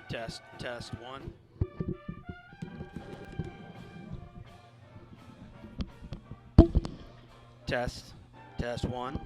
Test, test, one. Test, test, one.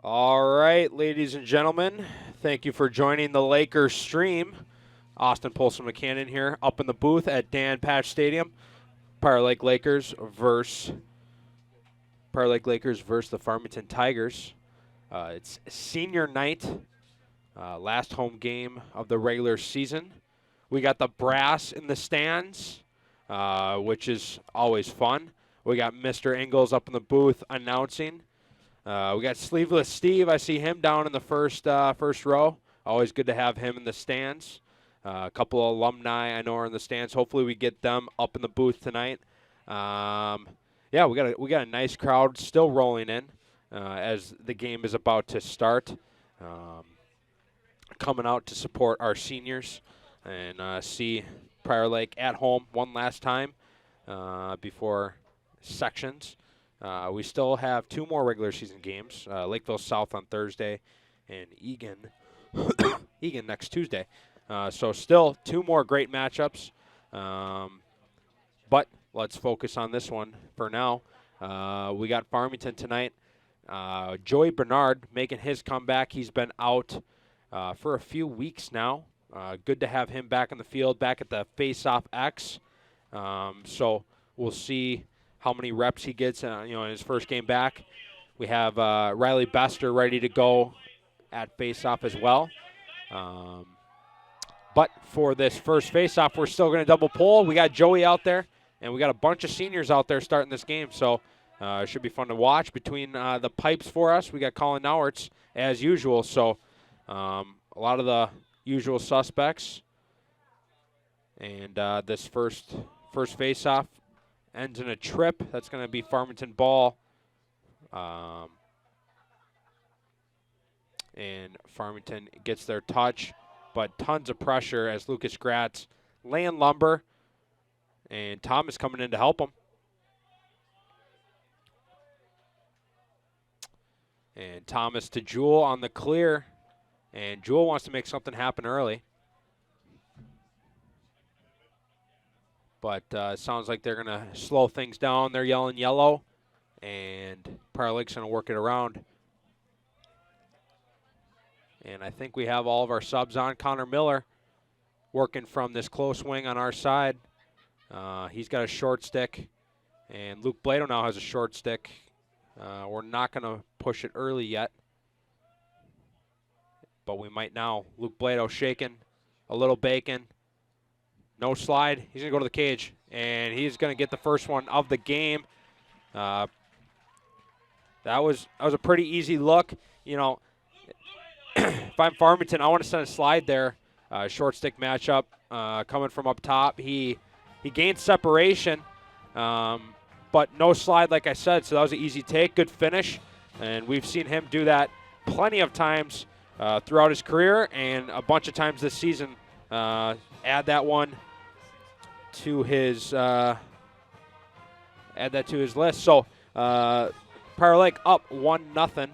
All right, ladies and gentlemen, thank you for joining the Lakers stream. Austin Polson McCannon here, up in the booth at Dan Patch Stadium. Prior Lake Lakers versus the Farmington Tigers. It's senior night, last home game of the regular season. We got the brass in the stands, which is always fun. We got Mr. Ingles up in the booth announcing. We got Sleeveless Steve. I see him down in the first row. Always good to have him in the stands. A couple of alumni I know are in the stands. Hopefully we get them up in the booth tonight. Yeah, we got a nice crowd still rolling in as the game is about to start. Coming out to support our seniors and see Prior Lake at home one last time before sections. We still have 2 more regular season games, Lakeville South on Thursday and Egan next Tuesday. So still 2 more great matchups, but let's focus on this one for now. We got Farmington tonight. Joey Bernard making his comeback. He's been out for a few weeks now. Good to have him back in the field, back at the face-off X. So we'll see how many reps he gets in his first game back. We have Riley Bester ready to go at face-off as well. But for this first face-off, we're still going to double pull. We got Joey out there, and we got a bunch of seniors out there starting this game. So it should be fun to watch. Between the pipes for us, we got Colin Nauertz as usual. So a lot of the usual suspects. And this first face-off ends in a trip. That's going to be Farmington ball. And Farmington gets their touch, but tons of pressure as Lucas Gratz laying lumber. And Thomas coming in to help him. And Thomas to Jewell on the clear. And Jewell wants to make something happen early. But it sounds like they're going to slow things down. They're yelling yellow. And Prior Lake's going to work it around. And I think we have all of our subs on. Connor Miller working from this close wing on our side. He's got a short stick. And Luke Blado now has a short stick. We're not going to push it early yet. But we might now. Luke Blado shaking. A little bacon. No slide. He's going to go to the cage. And he's going to get the first one of the game. That was a pretty easy look. If I'm Farmington, I want to send a slide there. Short stick matchup coming from up top. He gained separation, but no slide, like I said. So that was an easy take. Good finish. And we've seen him do that plenty of times throughout his career and a bunch of times this season. Add that to his list. So Prior Lake up 1-0.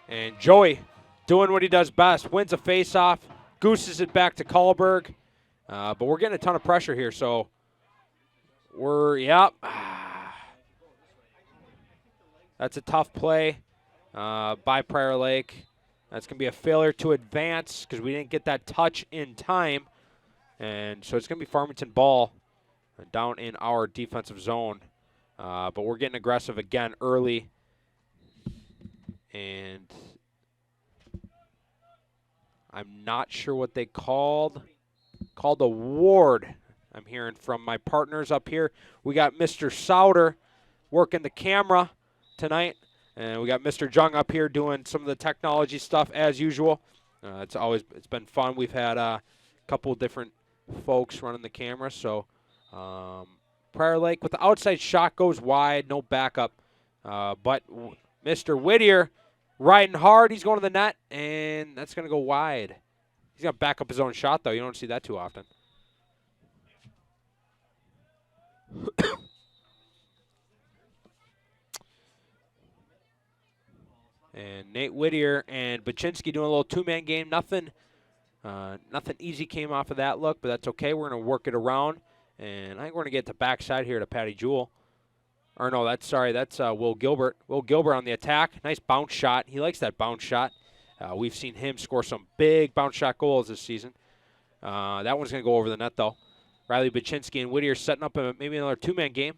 And Joey doing what he does best. Wins a faceoff, gooses it back to Kahlberg. But we're getting a ton of pressure here, so that's a tough play by Prior Lake. That's going to be a failure to advance because we didn't get that touch in time. And so it's going to be Farmington ball down in our defensive zone. But we're getting aggressive again early. And I'm not sure what they called a ward. I'm hearing from my partners up here. We got Mr. Sauter working the camera tonight. And we got Mr. Jung up here doing some of the technology stuff as usual. It's been fun. We've had a couple different folks running the camera. So Prior Lake with the outside shot goes wide, no backup. But Mr. Whittier riding hard. He's going to the net, and that's going to go wide. He's going to back up his own shot, though. You don't see that too often. And Nate Whittier and Baczynski doing a little two-man game. Nothing easy came off of that look, but that's okay. We're going to work it around. And I think we're going to get the backside here to Patty Jewell. Or no, that's Will Gilbert. Will Gilbert on the attack. Nice bounce shot. He likes that bounce shot. We've seen him score some big bounce shot goals this season. That one's going to go over the net, though. Riley Baczynski and Whittier setting up maybe another two-man game.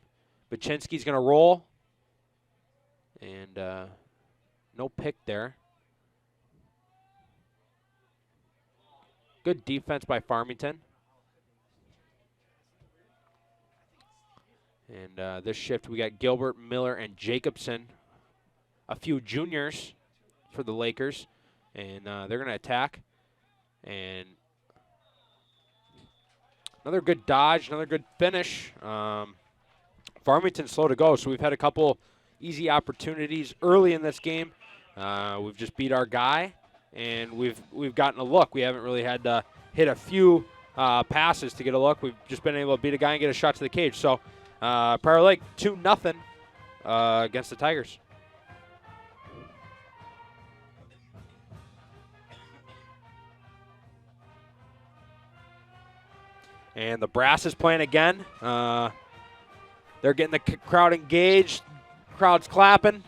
Baczynski's going to roll. And no pick there. Good defense by Farmington. And this shift, we got Gilbert, Miller, and Jacobson. A few juniors for the Lakers. And they're going to attack. And another good dodge, another good finish. Farmington's slow to go, so we've had a couple easy opportunities early in this game. We've just beat our guy, and we've gotten a look. We haven't really had to hit a few passes to get a look. We've just been able to beat a guy and get a shot to the cage. So Prior Lake 2-0 against the Tigers. And the brass is playing again. They're getting the crowd engaged. Crowd's clapping.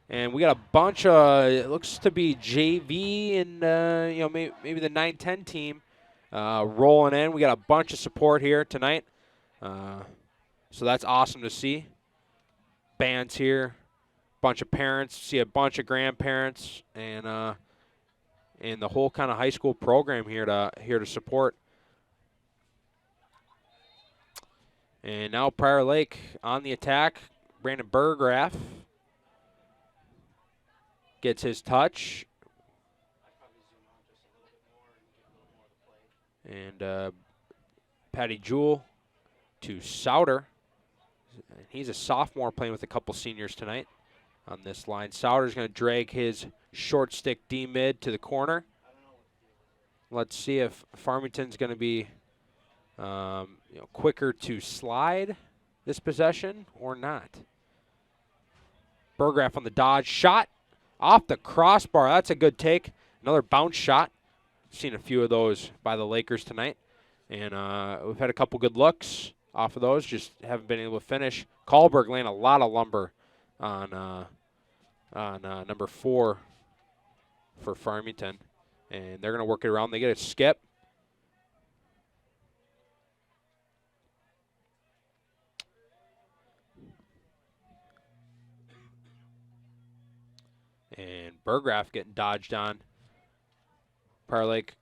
And we got a bunch of, it looks to be JV and, maybe the 9-10 team rolling in. We got a bunch of support here tonight. So that's awesome to see. Bands here, bunch of parents, see a bunch of grandparents, and the whole kind of high school program here to support. And now Prior Lake on the attack. Brandon Burgraff gets his touch. And Patty Jewell to Souter. He's a sophomore playing with a couple seniors tonight on this line. Souter's going to drag his short stick D-mid to the corner. Let's see if Farmington's going to be quicker to slide this possession or not. Burgraff on the dodge. Shot off the crossbar. That's a good take. Another bounce shot. Seen a few of those by the Lakers tonight. And we've had a couple good looks off of those. Just haven't been able to finish. Kahlberg laying a lot of lumber on number 4 for Farmington. And they're going to work it around. They get a skip. And Burgraff getting dodged on. Prior Lake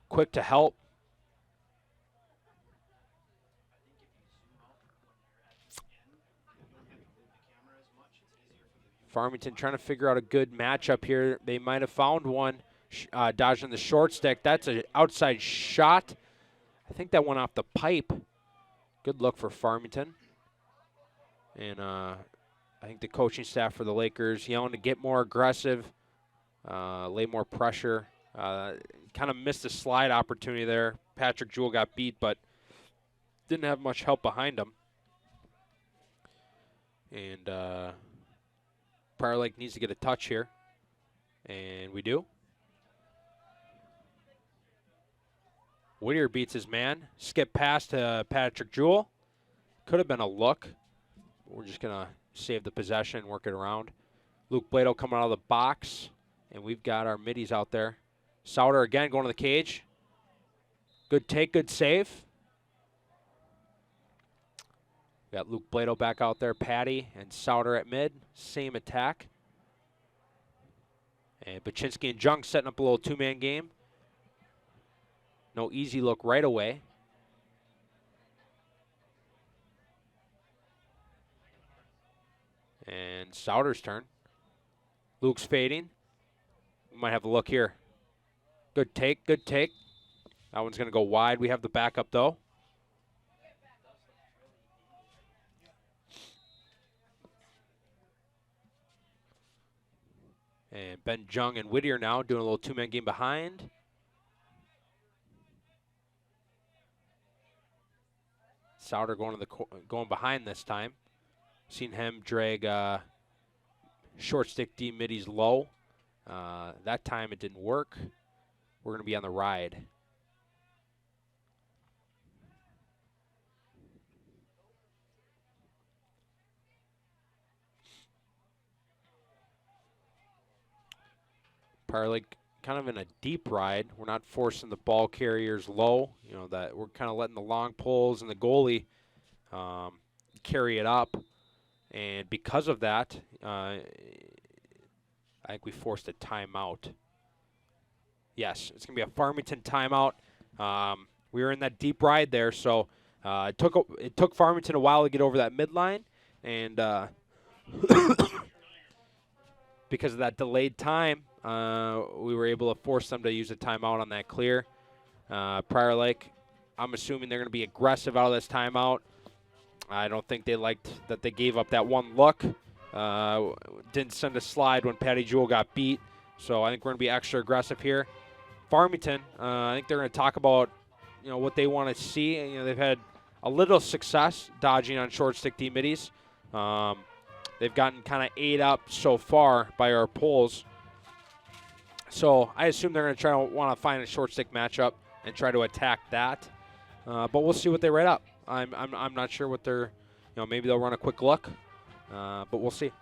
quick to help. Farmington trying to figure out a good matchup here. They might have found one. Dodging the short stick. That's an outside shot. I think that went off the pipe. Good look for Farmington. And I think the coaching staff for the Lakers yelling to get more aggressive, lay more pressure. Kind of missed a slide opportunity there. Patrick Jewell got beat, but didn't have much help behind him. And Prior Lake needs to get a touch here. And we do. Whittier beats his man. Skip pass to Patrick Jewell. Could have been a look. We're just going to save the possession, work it around. Luke Blado coming out of the box. And we've got our middies out there. Souter again going to the cage. Good take, good save. Got Luke Blado back out there. Patty and Souter at mid. Same attack. And Baczynski and Jung setting up a little two-man game. No easy look right away. And Souter's turn. Luke's fading. We might have a look here. Good take, good take. That one's going to go wide. We have the backup, though. And Ben Jung and Whittier now doing a little two-man game behind. Souter going behind this time. Seen him drag short stick D middies low. That time it didn't work. We're going to be on the ride. Prior Lake kind of in a deep ride. We're not forcing the ball carriers low. You know, that we're kind of letting the long pulls and the goalie carry it up. And because of that, I think we forced a timeout. Yes, it's going to be a Farmington timeout. We were in that deep ride there, so it took Farmington a while to get over that midline, and because of that delayed time, we were able to force them to use a timeout on that clear. Prior Lake, I'm assuming they're going to be aggressive out of this timeout. I don't think they liked that they gave up that one look. Didn't send a slide when Patty Jewell got beat, so I think we're going to be extra aggressive here. Farmington, I think they're going to talk about, you know, what they want to see. You know, they've had a little success dodging on short stick D-middies. They've gotten kind of ate up so far by our pulls. So I assume they're going to want to find a short stick matchup and try to attack that. But we'll see what they write up. I'm not sure what they're, you know, maybe they'll run a quick look, but we'll see.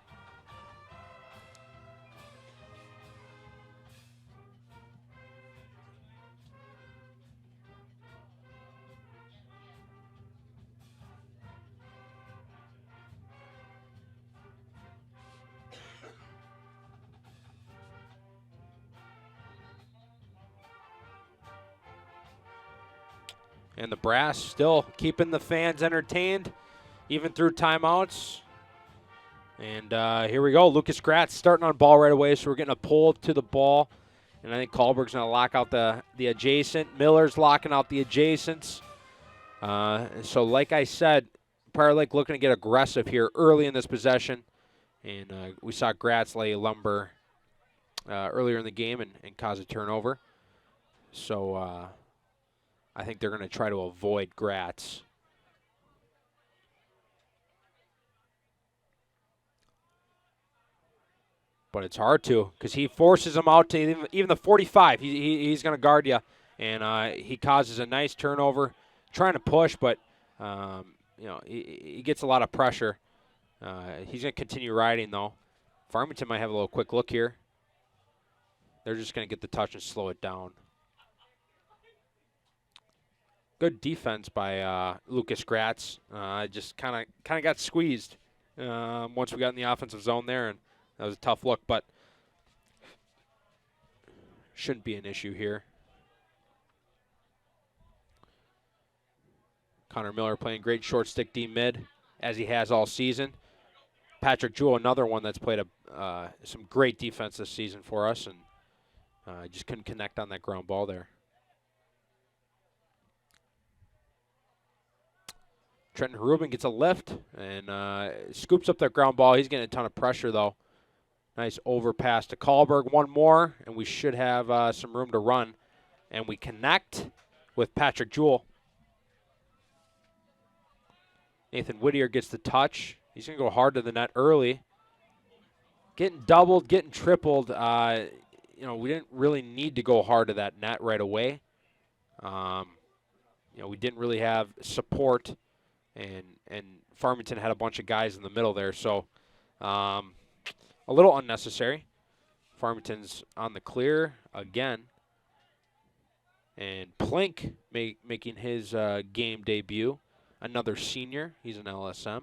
And the brass still keeping the fans entertained, even through timeouts. And here we go. Lucas Gratz starting on ball right away, so we're getting a pull to the ball. And I think Kahlberg's going to lock out the adjacent. Miller's locking out the adjacents. So like I said, Prior Lake looking to get aggressive here early in this possession. And we saw Gratz lay lumber earlier in the game and cause a turnover. So I think they're going to try to avoid Gratz. But it's hard to, because he forces them out to even the 45. He's going to guard you, and he causes a nice turnover, trying to push, but you know, he gets a lot of pressure. He's going to continue riding, though. Farmington might have a little quick look here. They're just going to get the touch and slow it down. Good defense by Lucas Gratz. Just kind of got squeezed once we got in the offensive zone there, and that was a tough look, but shouldn't be an issue here. Connor Miller playing great short stick D mid, as he has all season. Patrick Jewell, another one that's played some great defense this season for us, and just couldn't connect on that ground ball there. Trenton Rubin gets a lift and scoops up that ground ball. He's getting a ton of pressure, though. Nice overpass to Kahlberg. One more, and we should have some room to run. And we connect with Patrick Jewell. Nathan Whittier gets the touch. He's going to go hard to the net early. Getting doubled, getting tripled. You know, we didn't really need to go hard to that net right away. You know, we didn't really have support, and Farmington had a bunch of guys in the middle there. So, a little unnecessary. Farmington's on the clear again. And Plink making his game debut. Another senior. He's an LSM.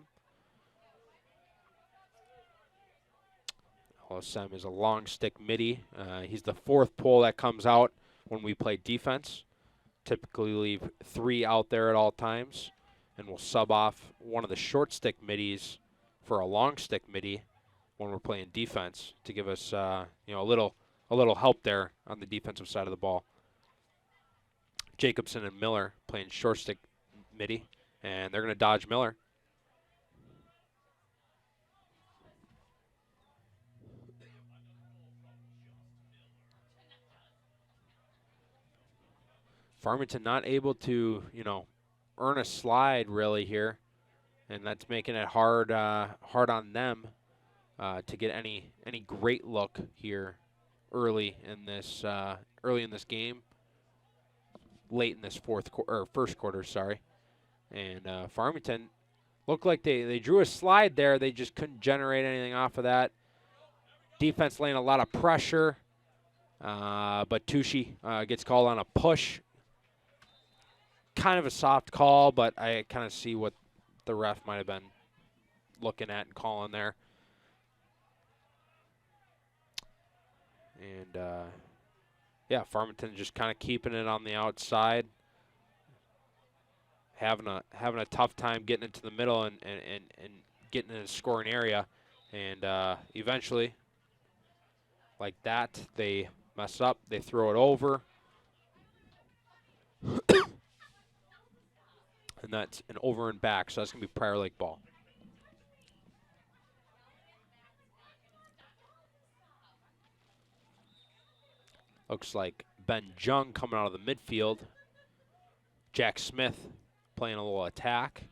LSM is a long stick midi. He's the fourth pull that comes out when we play defense. Typically leave 3 out there at all times. And we'll sub off one of the short stick middies for a long stick midi when we're playing defense to give us you know, a little help there on the defensive side of the ball. Jacobson and Miller playing short stick midi, and they're going to dodge Miller. Farmington not able to, you know, earn a slide really here, and that's making it hard on them to get any great look here early in this game, late in this first quarter, sorry. And Farmington looked like they drew a slide there. They just couldn't generate anything off of that. Defense laying a lot of pressure. But Tushy gets called on a push. Kind of a soft call, but I kind of see what the ref might have been looking at and calling there. And, yeah, Farmington just kind of keeping it on the outside. Having a tough time getting into the middle and getting in a scoring area. And eventually, like that, they mess up. They throw it over. And that's an over and back, so that's going to be Prior Lake ball. Looks like Ben Jung coming out of the midfield. Jack Smith playing a little attack.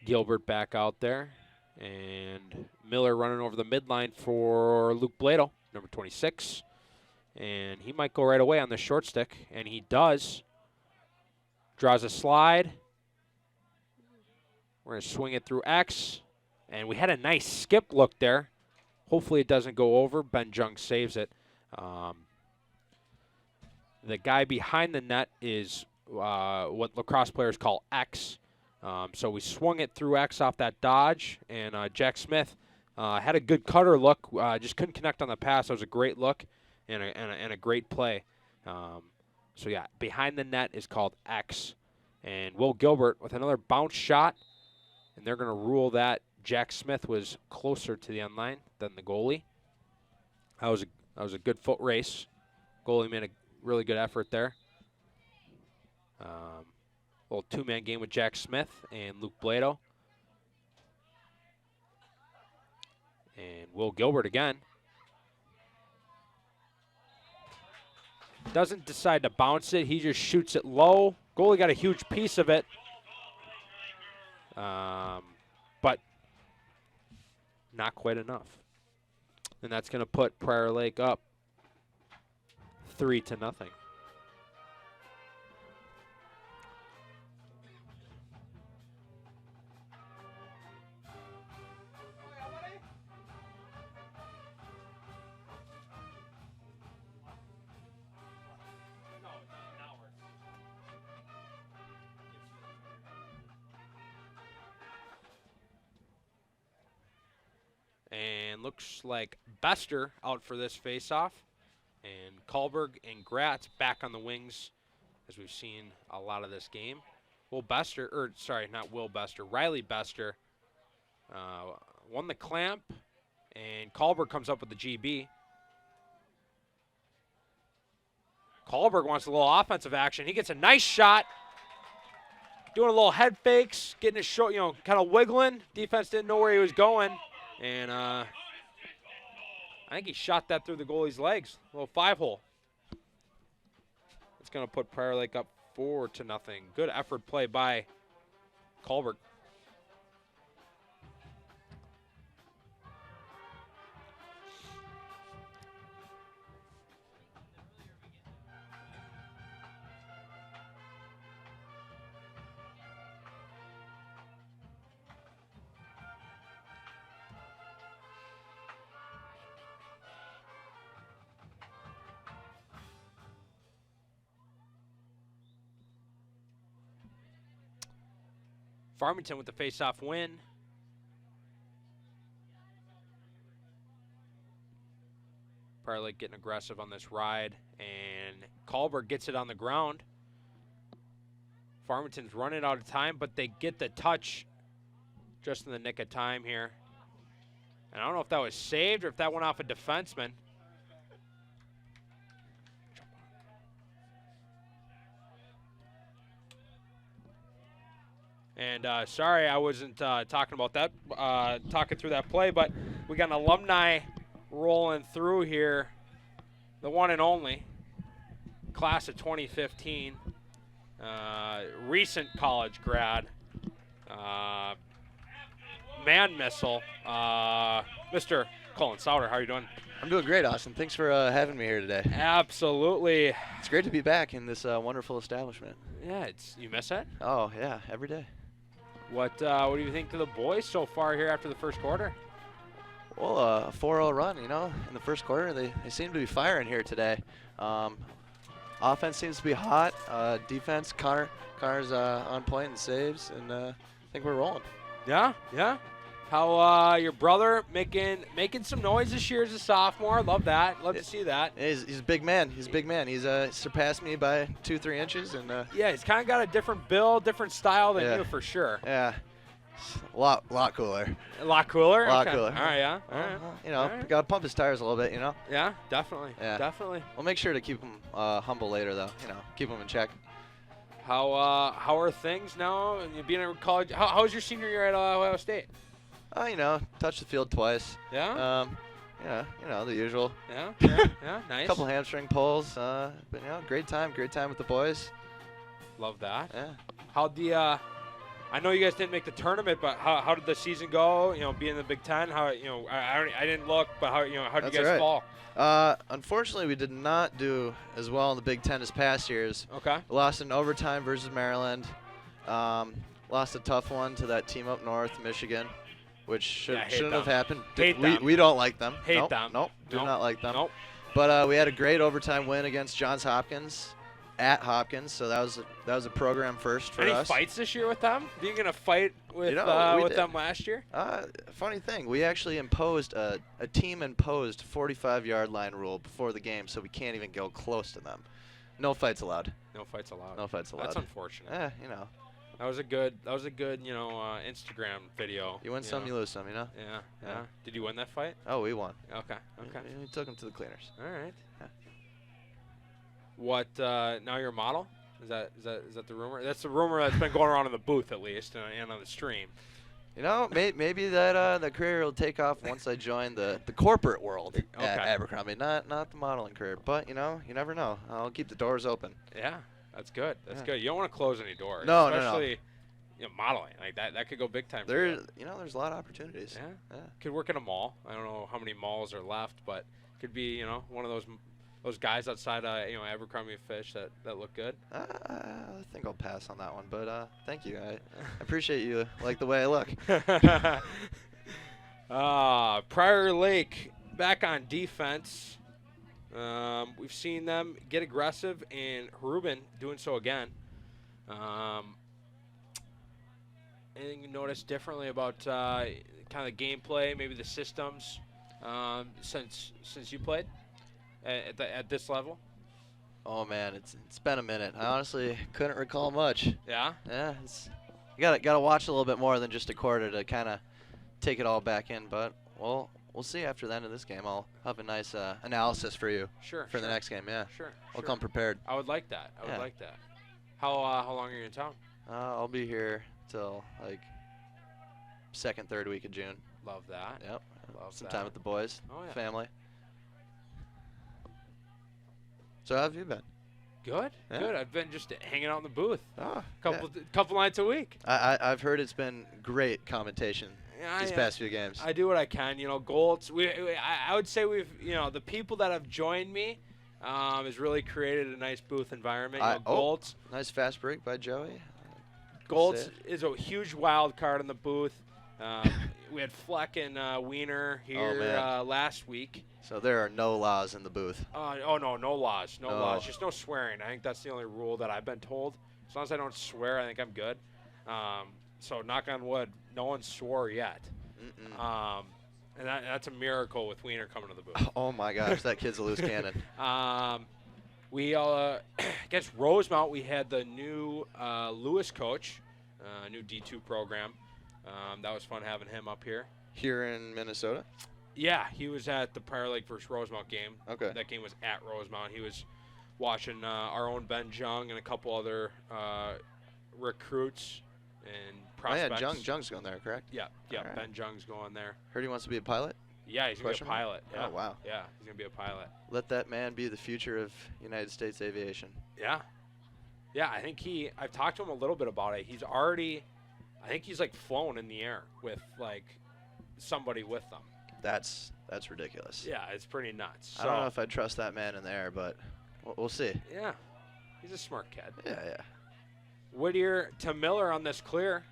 Gilbert back out there. And Miller running over the midline for Luke Blado, number 26. And he might go right away on the short stick, and he does. Draws a slide. We're going to swing it through X. And we had a nice skip look there. Hopefully it doesn't go over. Ben Jung saves it. The guy behind the net is what lacrosse players call X. So we swung it through X off that dodge, and Jack Smith had a good cutter look. Just couldn't connect on the pass. That was a great look and a great play. So, yeah, behind the net is called X. And Will Gilbert with another bounce shot, and they're going to rule that Jack Smith was closer to the end line than the goalie. That was a good foot race. Goalie made a really good effort there. Little two-man game with Jack Smith and Luke Blado. And Will Gilbert again. Doesn't decide to bounce it. He just shoots it low. Goalie got a huge piece of it. But not quite enough. And that's going to put Prior Lake up 3-0. And looks like Bester out for this faceoff. And Kahlberg and Gratz back on the wings, as we've seen a lot of this game. Riley Bester won the clamp, and Kahlberg comes up with the GB. Kahlberg wants a little offensive action. He gets a nice shot, doing a little head fakes, getting his short, kind of wiggling. Defense didn't know where he was going. And I think he shot that through the goalie's legs. A little 5-hole. It's going to put Prior Lake up 4-0. Good effort play by Kahlberg. Farmington with the face-off win. Prior Lake getting aggressive on this ride, and Kahlberg gets it on the ground. Farmington's running out of time, but they get the touch just in the nick of time here. And I don't know if that was saved or if that went off a defenseman. And sorry I wasn't talking about that, talking through that play, but we got an alumni rolling through here, the one and only, class of 2015, recent college grad, man missile, Mr. Colin Sauter. How are you doing? I'm doing great, Austin. Thanks for having me here today. Absolutely. It's great to be back in this wonderful establishment. Yeah, you miss it? Oh, yeah, every day. What do you think to the boys so far here after the first quarter? Well, a 4-0 run, in the first quarter. They seem to be firing here today. Offense seems to be hot. Defense, Connor's on point and saves, and I think we're rolling. Yeah. How your brother making some noise this year as a sophomore? Love that. Love to see that. He's a big man. He's a big man. He's surpassed me by 2-3 inches, and yeah, he's kind of got a different build, different style than Yeah. you for sure. yeah, a lot cooler. A lot cooler. A lot Okay. cooler. All right, yeah. All right. All right. Got to pump his tires a little bit. Yeah, definitely. Yeah. Definitely. We'll make sure to keep him humble later, though. Keep him in check. How are things now? And you being in college, how was your senior year at Ohio State? Touched the field twice. Yeah. The usual. Yeah. Nice. Couple hamstring pulls, but great time with the boys. Love that. Yeah. How'd the I know you guys didn't make the tournament, but how did the season go? Being in the Big Ten, how I didn't look, but how did you That's guys all right. fall? Unfortunately, we did not do as well in the Big Ten as past years. Okay. Lost in overtime versus Maryland. Lost a tough one to that team up north, Michigan, which shouldn't have happened. Hate them. We don't like them. Hate Nope, them. Nope. Do Nope. not like them. Nope. But we had a great overtime win against Johns Hopkins at Hopkins, so that was a program first for Any us. fights this year with them? Are you gonna fight with we with did. them last year? Funny thing, we actually imposed a team-imposed 45-yard line rule before the game, so we can't even go close to them. No fights allowed. No fights allowed. No fights allowed. That's unfortunate. That was a good Instagram video. You win some, you lose some, Yeah. Did you win that fight? Oh, we won. Okay. We took them to the cleaners. All right. Yeah. What now? You're a model? Is that the rumor? That's the rumor that's been going around in the booth at least, and on the stream. Maybe that career will take off once I join the corporate world at Okay. Abercrombie, not the modeling career. But you never know. I'll keep the doors open. Yeah, that's good. That's Yeah. good. You don't want to close any doors. No. Especially, modeling like that. That could go big time. For There's you. there's a lot of opportunities. Yeah. Could work in a mall. I don't know how many malls are left, but could be one of those guys outside Abercrombie Fish that look good. I think I'll pass on that one, but thank you. I appreciate you like the way I look. Prior Lake back on defense. We've seen them get aggressive, and Rubin doing so again. Anything you notice differently about kind of the gameplay, maybe the systems, since you played at this level? Oh man, it's been a minute. I honestly couldn't recall much. Yeah. Yeah, you gotta watch a little bit more than just a quarter to kind of take it all back in. But we'll see after the end of this game. I'll have a nice analysis for you. Sure. For the next game. Yeah. Sure. I'll come prepared. I would like that. I would Yeah. like that. How long are you in town? I'll be here till like second, third week of June. Love that. Yep. Love Some that. time with the boys, Oh, yeah. family. So how have you been? Good. Yeah. Good. I've been just hanging out in the booth. Oh, Couple nights a week. I've heard it's been great commentation these past few games. I do what I can. Goltz. I would say we've the people that have joined me has really created a nice booth environment. Goltz. Nice fast break by Joey. Goltz is a huge wild card in the booth. We had Fleck and Wiener here last week. So there are no laws in the booth. No laws. No laws. Just no swearing. I think that's the only rule that I've been told. As long as I don't swear, I think I'm good. So knock on wood, no one swore yet. And that's a miracle with Wiener coming to the booth. Oh my gosh, that kid's a loose cannon. We against Rosemount, we had the new Lewis coach, new D2 program. That was fun having him up here. Here in Minnesota? Yeah, he was at the Prior Lake versus Rosemount game. Okay. That game was at Rosemount. He was watching our own Ben Jung and a couple other recruits and prospects. Oh yeah, Jung's going there, correct? Yeah, Right. Ben Jung's going there. Heard he wants to be a pilot? Yeah, he's going to be a pilot. Yeah. Oh, wow. Yeah, he's going to be a pilot. Let that man be the future of United States aviation. Yeah. Yeah, I've talked to him a little bit about it. I think he's like flown in the air with like somebody with them. That's ridiculous. Yeah, it's pretty nuts. I don't know if I trust that man in the air, but we'll see. Yeah, he's a smart kid. Yeah. Whittier to Miller on this clear.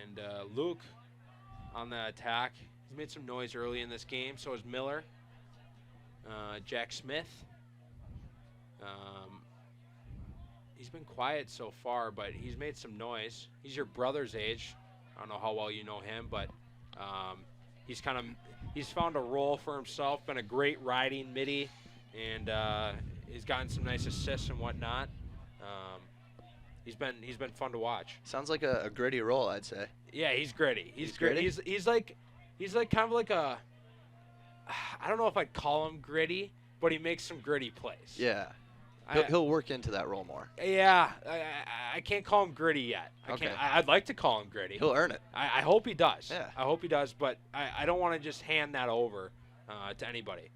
And Luke on the attack. He's made some noise early in this game. So is Miller. Jack Smith. He's been quiet so far, but he's made some noise. He's your brother's age. I don't know how well you know him, but he's found a role for himself. Been a great riding midi, and he's gotten some nice assists and whatnot. He's been fun to watch. Sounds like a gritty role, I'd say. Yeah, he's gritty. He's gritty? He's like kind of like a. I don't know if I'd call him gritty, but he makes some gritty plays. Yeah. He'll work into that role more. Yeah, I can't call him gritty yet. Okay. I'd like to call him gritty. He'll earn it. I hope he does. Yeah. I hope he does, but I don't want to just hand that over to anybody.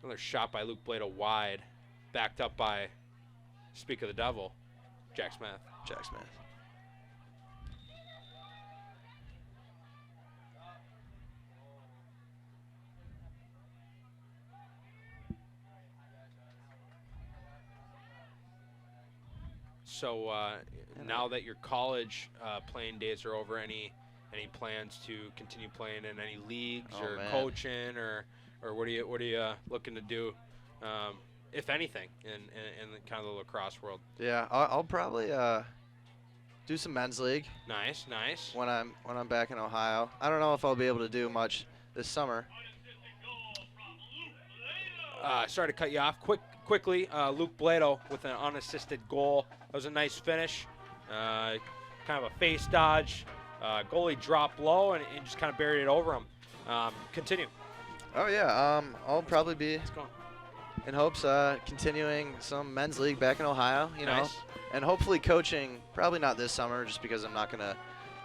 Another shot by Luke Blado wide, backed up by, speak of the devil, Jack Smith. Jack Smith. So now that your college playing days are over, any plans to continue playing in any leagues or coaching or what are you looking to do, if anything, in kind of the lacrosse world? Yeah, I'll probably do some men's league. Nice. When I'm back in Ohio. I don't know if I'll be able to do much this summer. Sorry to cut you off. Quickly, Luke Blado with an unassisted goal. That was a nice finish. Kind of a face dodge. Goalie dropped low and just kind of buried it over him. Continue. Oh yeah, I'll probably be Let's go. in hopes continuing some men's league back in Ohio. You know, Nice. and hopefully coaching. Probably not this summer, just because I'm not gonna.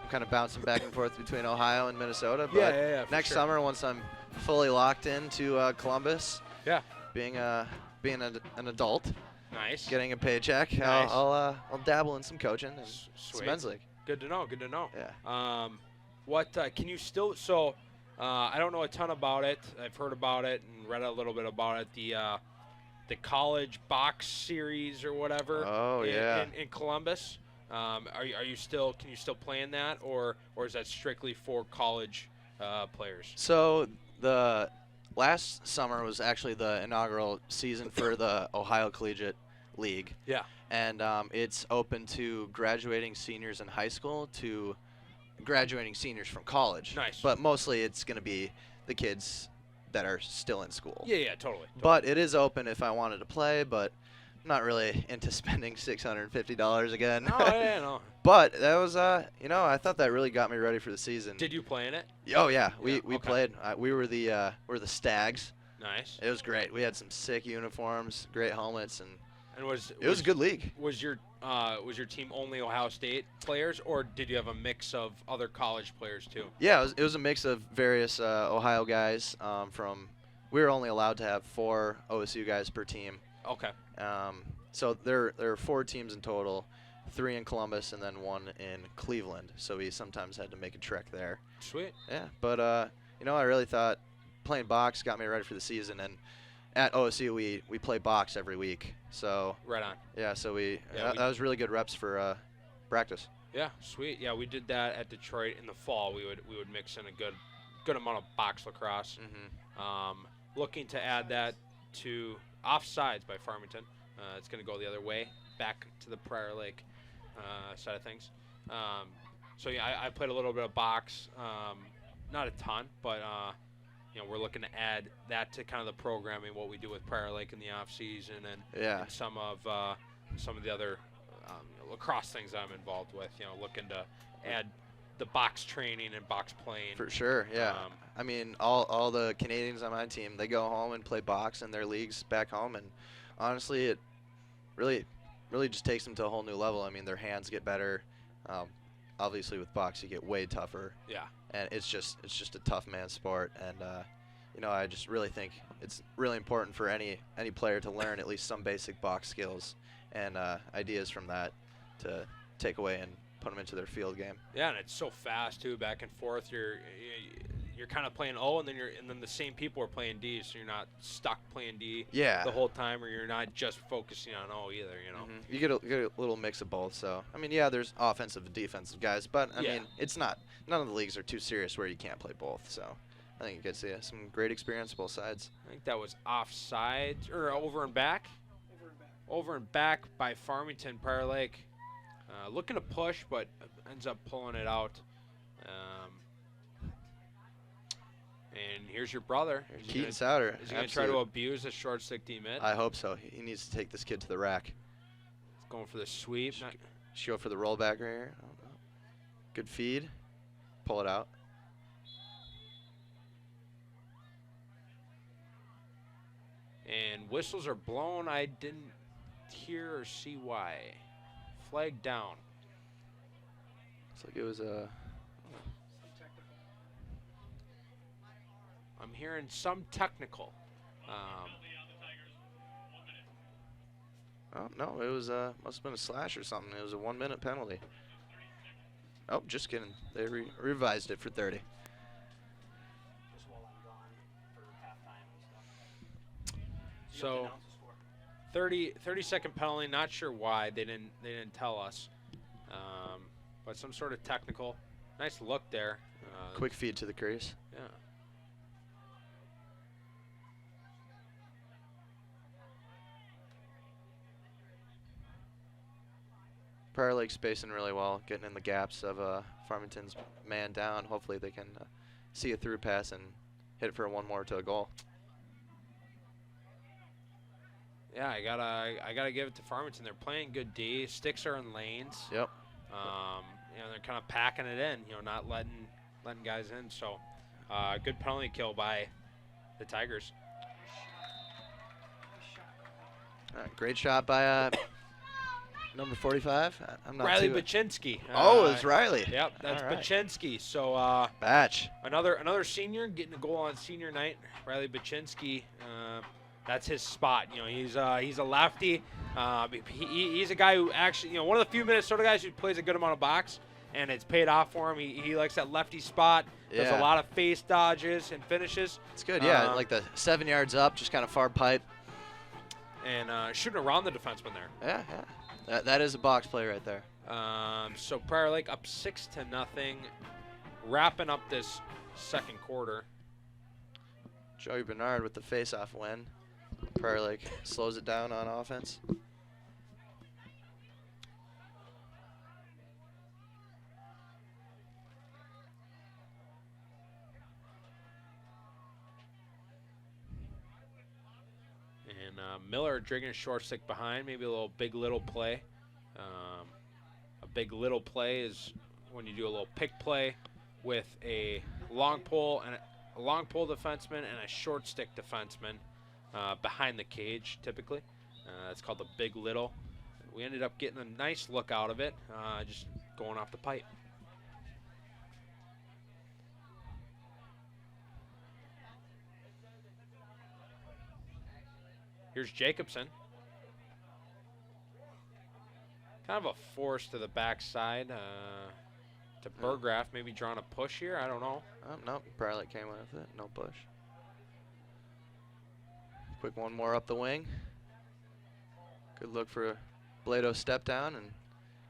I'm kind of bouncing back and forth between Ohio and Minnesota. But Yeah, for next sure. summer, once I'm fully locked into Columbus. Yeah. Being an adult, Nice. getting a paycheck, Nice. I'll dabble in some coaching and some Sweet. men's league. Good to know. Yeah. What can you still? So, I don't know a ton about it. I've heard about it and read a little bit about it. The college box series or whatever. Oh, yeah. In Columbus. Are you still? Can you still play in that, or is that strictly for college players? So the last summer was actually the inaugural season for the Ohio Collegiate League. Yeah. And it's open to graduating seniors in high school to graduating seniors from college. Nice. But mostly it's going to be the kids that are still in school. Yeah, totally. But it is open if I wanted to play, but I'm not really into spending $650 again. No. But that was, I thought that really got me ready for the season. Did you play in it? Oh yeah, we okay. played. We were the Stags. Nice. It was great. We had some sick uniforms, great helmets, and And it was a good league. Was your team only Ohio State players, or did you have a mix of other college players too? Yeah, it was a mix of various Ohio guys. We were only allowed to have 4 OSU guys per team. Okay. So there are 4 teams in total, 3 in Columbus and then 1 in Cleveland. So we sometimes had to make a trek there. Sweet. Yeah, but I really thought playing box got me ready for the season, and at OSU we play box every week. So Right on. yeah, so Yeah, that was really good reps for practice. Yeah, sweet. Yeah, we did that at Detroit in the fall. We would mix in a good amount of box lacrosse. Mm-hmm. Looking to add that to Offsides by Farmington. It's going to go the other way, back to the Prior Lake side of things. So yeah, I played a little bit of box, not a ton, but we're looking to add that to kind of the programming, what we do with Prior Lake in the off season, and some of the other lacrosse things I'm involved with. Looking to add the box training and box playing. For sure, yeah. I mean, all the Canadians on my team, they go home and play box in their leagues back home, and honestly, it really just takes them to a whole new level. I mean, their hands get better. Obviously, with box, you get way tougher. Yeah. And it's just a tough man sport, and I just really think it's really important for any player to learn at least some basic box skills and ideas from that to take away and put them into their field game. Yeah, and it's so fast too, back and forth. you're kind of playing O, and then the same people are playing D, so you're not stuck playing D Yeah. the whole time, or you're not just focusing on O either. You know. You get a little mix of both. So I mean, yeah, there's offensive and defensive guys, but I mean, it's not. None of the leagues are too serious where you can't play both. So I think it gets you some great experience both sides. I think that was offside or over and back. Over and back by Farmington. Prior Lake looking to push, but ends up pulling it out. And here's your brother. Keaton Souter. Is he going to try to abuse a short stick D-mid? I hope so. He needs to take this kid to the rack. He's going for the sweep. Should go for the rollback right here. I don't know. Good feed. Pull it out. And whistles are blown. I didn't hear or see why. Flag down. Looks like it was a... I'm hearing some technical. Oh, no, it was must have been a slash or something. It was a 1-minute penalty. Oh, just kidding. They revised it for 30. So 30-second penalty. Not sure why. They didn't tell us. But some sort of technical. Nice look there. Quick feed to the crease. Yeah. Prior Lake spacing really well, getting in the gaps of Farmington's man down. Hopefully they can see a through pass and hit it for a 1 more to a goal. Yeah, I gotta give it to Farmington. They're playing good D. Sticks are in lanes. Yep. They're kind of packing it in. Not letting guys in. So, good penalty kill by the Tigers. Great shot by number 45. I'm not Riley too Baczynski. Oh, it's Riley. Yep, that's right. Baczynski. So Batch. another senior getting a goal on senior night. Riley Baczynski. That's his spot. He's a lefty. He's a guy who actually, one of the few Minnesota guys who plays a good amount of box, and it's paid off for him. He likes that lefty spot. Does a lot of face dodges and finishes. It's good, yeah. Like the 7 yards up, just kind of far pipe. And shooting around the defenseman there. Yeah. That is a box play right there. So Prior Lake up 6-0, wrapping up this second quarter. Joey Bernard with the face-off win. Prior Lake slows it down on offense. And Miller drinking a short stick behind, maybe a little big little play. A big little play is when you do a little pick play with a long pole and a long pole defenseman and a short stick defenseman behind the cage, typically. It's called the big little. We ended up getting a nice look out of it, just going off the pipe. Here's Jacobson. Kind of a force to the backside to Burgraff. Maybe drawing a push here. I don't know. No, Prior Lake came with it. No push. Quick 1 more up the wing. Good look for Blado step down and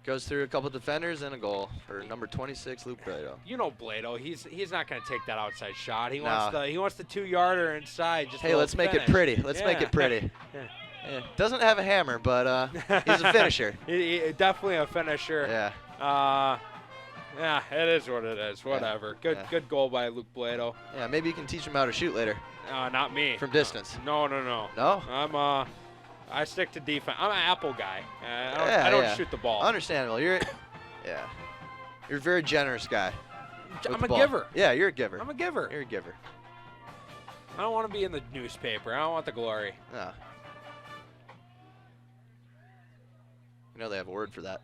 goes through a couple defenders and a goal for number 26, Luke Blado. Blado. He's not going to take that outside shot. He wants the 2-yarder inside. Just hey, let's make it pretty. Let's make it pretty. Yeah. Doesn't have a hammer, but he's a finisher. He definitely a finisher. Yeah. Yeah, it is what it is. Whatever. Good goal by Luke Blado. Yeah, maybe you can teach him how to shoot later. Not me. From distance. No. No? I stick to defense. I'm an apple guy. I don't shoot the ball. Understandable. You're a very generous guy. I'm a giver. Yeah, you're a giver. I'm a giver. You're a giver. I don't want to be in the newspaper. I don't want the glory. No. They have a word for that.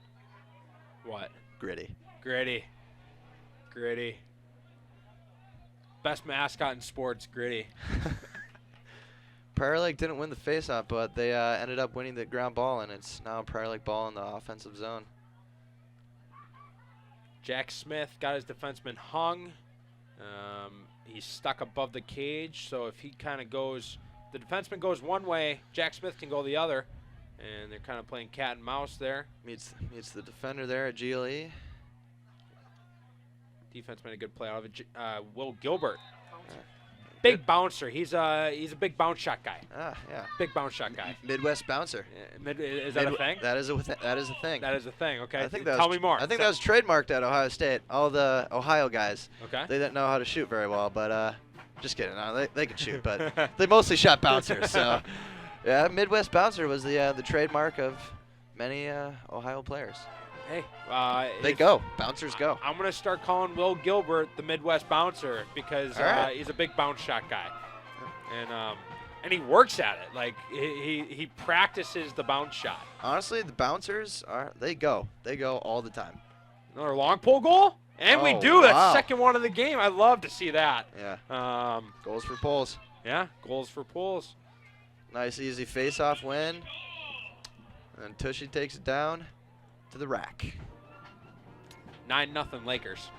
What? Gritty. Gritty. Best mascot in sports, Gritty. Prior Lake didn't win the faceoff, but they ended up winning the ground ball, and it's now Prior Lake ball in the offensive zone. Jack Smith got his defenseman hung. He's stuck above the cage, so if he kind of goes, the defenseman goes one way, Jack Smith can go the other, and they're kind of playing cat and mouse there. Meets the defender there at GLE. Defense made a good play out of it. Will Gilbert, big bouncer. He's a big bounce shot guy. Yeah. Big bounce shot guy. Midwest bouncer. Is that a thing? That is a thing. That is a thing. Okay. I think Tell me more. I think that was trademarked at Ohio State. All the Ohio guys. Okay. They didn't know how to shoot very well, but just kidding. No, they could shoot, but they mostly shot bouncers. So, yeah, Midwest bouncer was the trademark of many Ohio players. Hey, They go. Bouncers go. I'm gonna start calling Will Gilbert the Midwest bouncer because right. he's a big bounce shot guy, and he works at it. Like he practices the bounce shot. Honestly, the bouncers they go all the time. Another long pull goal, and we Oh, do that wow. second one of the game. I love to see that. Yeah. Goals for Poles. Yeah, goals for pulls. Nice easy face-off win. And Tushy takes it down to the rack. 9-0 Lakers.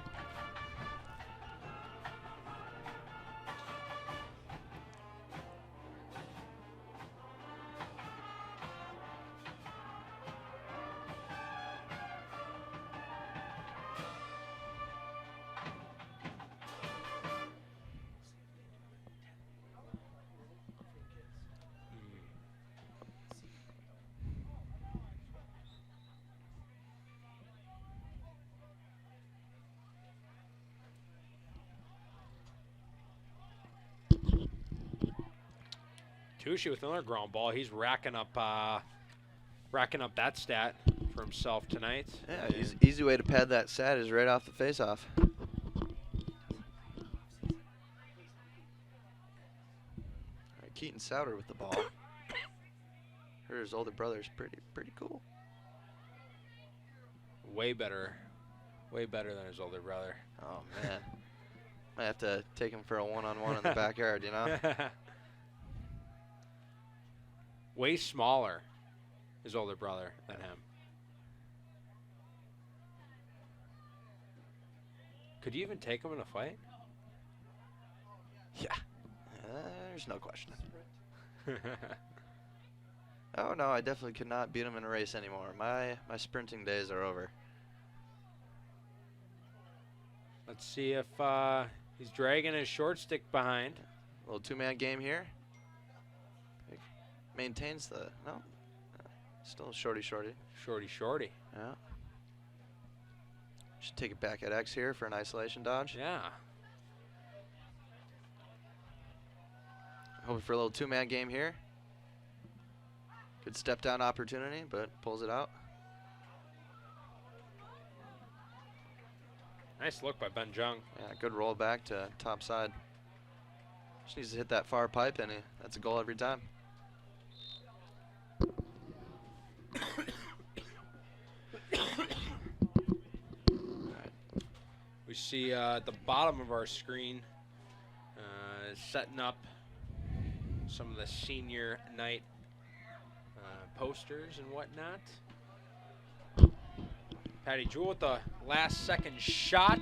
Tushy with another ground ball. He's racking up that stat for himself tonight. Yeah, easy way to pad that stat is right off the face-off. All right, Keaton Souter with the ball. Heard his older brother's pretty cool. Way better than his older brother. Oh man, might have to take him for a one-on-one in the backyard, you know. Way smaller, his older brother, than him. Could you even take him in a fight? Yeah, there's no question. Oh no, I definitely could not beat him in a race anymore. My sprinting days are over. Let's see if he's dragging his short stick behind. Little two-man game here. Maintains the still shorty. Shorty. Yeah. Should take it back at X here for an isolation dodge. Yeah. Hoping for a little two-man game here. Good step down opportunity, but pulls it out. Nice look by Ben Jung. Yeah, good roll back to top side. Just needs to hit that far pipe, and that's a goal every time. We see at the bottom of our screen setting up some of the senior night posters and whatnot. Patty Jewell with the last second shot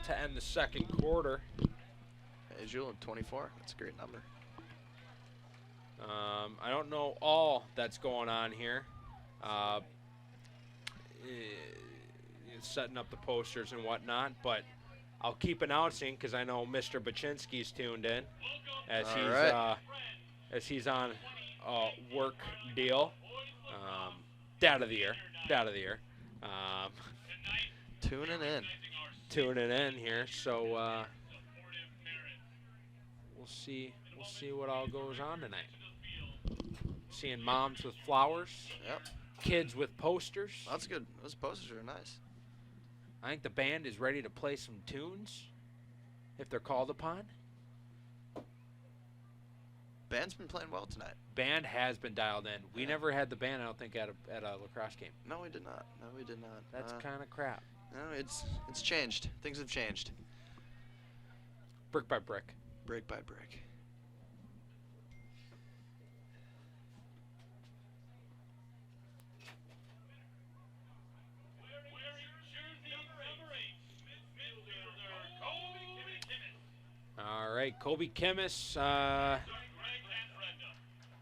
to end the second quarter. Hey, Jewel, 24. That's a great number. I don't know all that's going on here. Setting up the posters and whatnot, but I'll keep announcing because I know Mr. Baczynski's tuned in as he's on a work deal. Dad of the year. Tuning in here. So we'll see what all goes on tonight. Seeing moms with flowers. Yep. Kids with posters. That's good. Those posters are nice. I think the band is ready to play some tunes if they're called upon. Band's been playing well tonight. Band has been dialed in. We never had the band, I don't think, at a lacrosse game. No, we did not. That's kind of crap. No, it's changed. Things have changed. Brick by brick. Brick by brick. All right, Kobe Kimmis.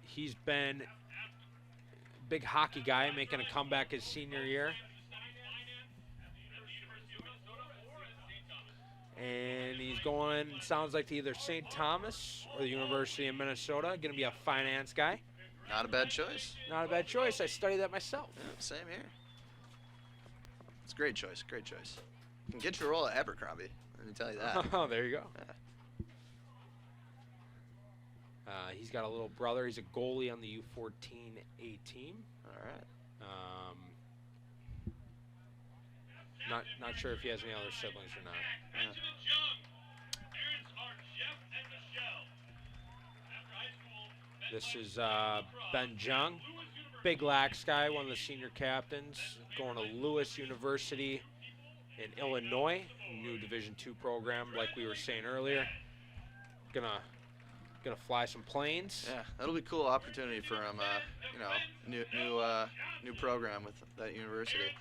He's been a big hockey guy, making a comeback his senior year. And he's going, sounds like, to either St. Thomas or the University of Minnesota. Going to be a finance guy. Not a bad choice. Not a bad choice. I studied that myself. Yeah, same here. It's a great choice. Great choice. You can get your role at Abercrombie. Let me tell you that. Oh, there you go. Yeah. He's got a little brother. He's a goalie on the U14A team. All right. Not sure if he has any other siblings or not. Yeah. This is Ben Jung, big lax guy, one of the senior captains, going to Lewis University in Illinois, new Division II program, like we were saying earlier. Gonna fly some planes. Yeah, that'll be a cool opportunity for him. New program with that university.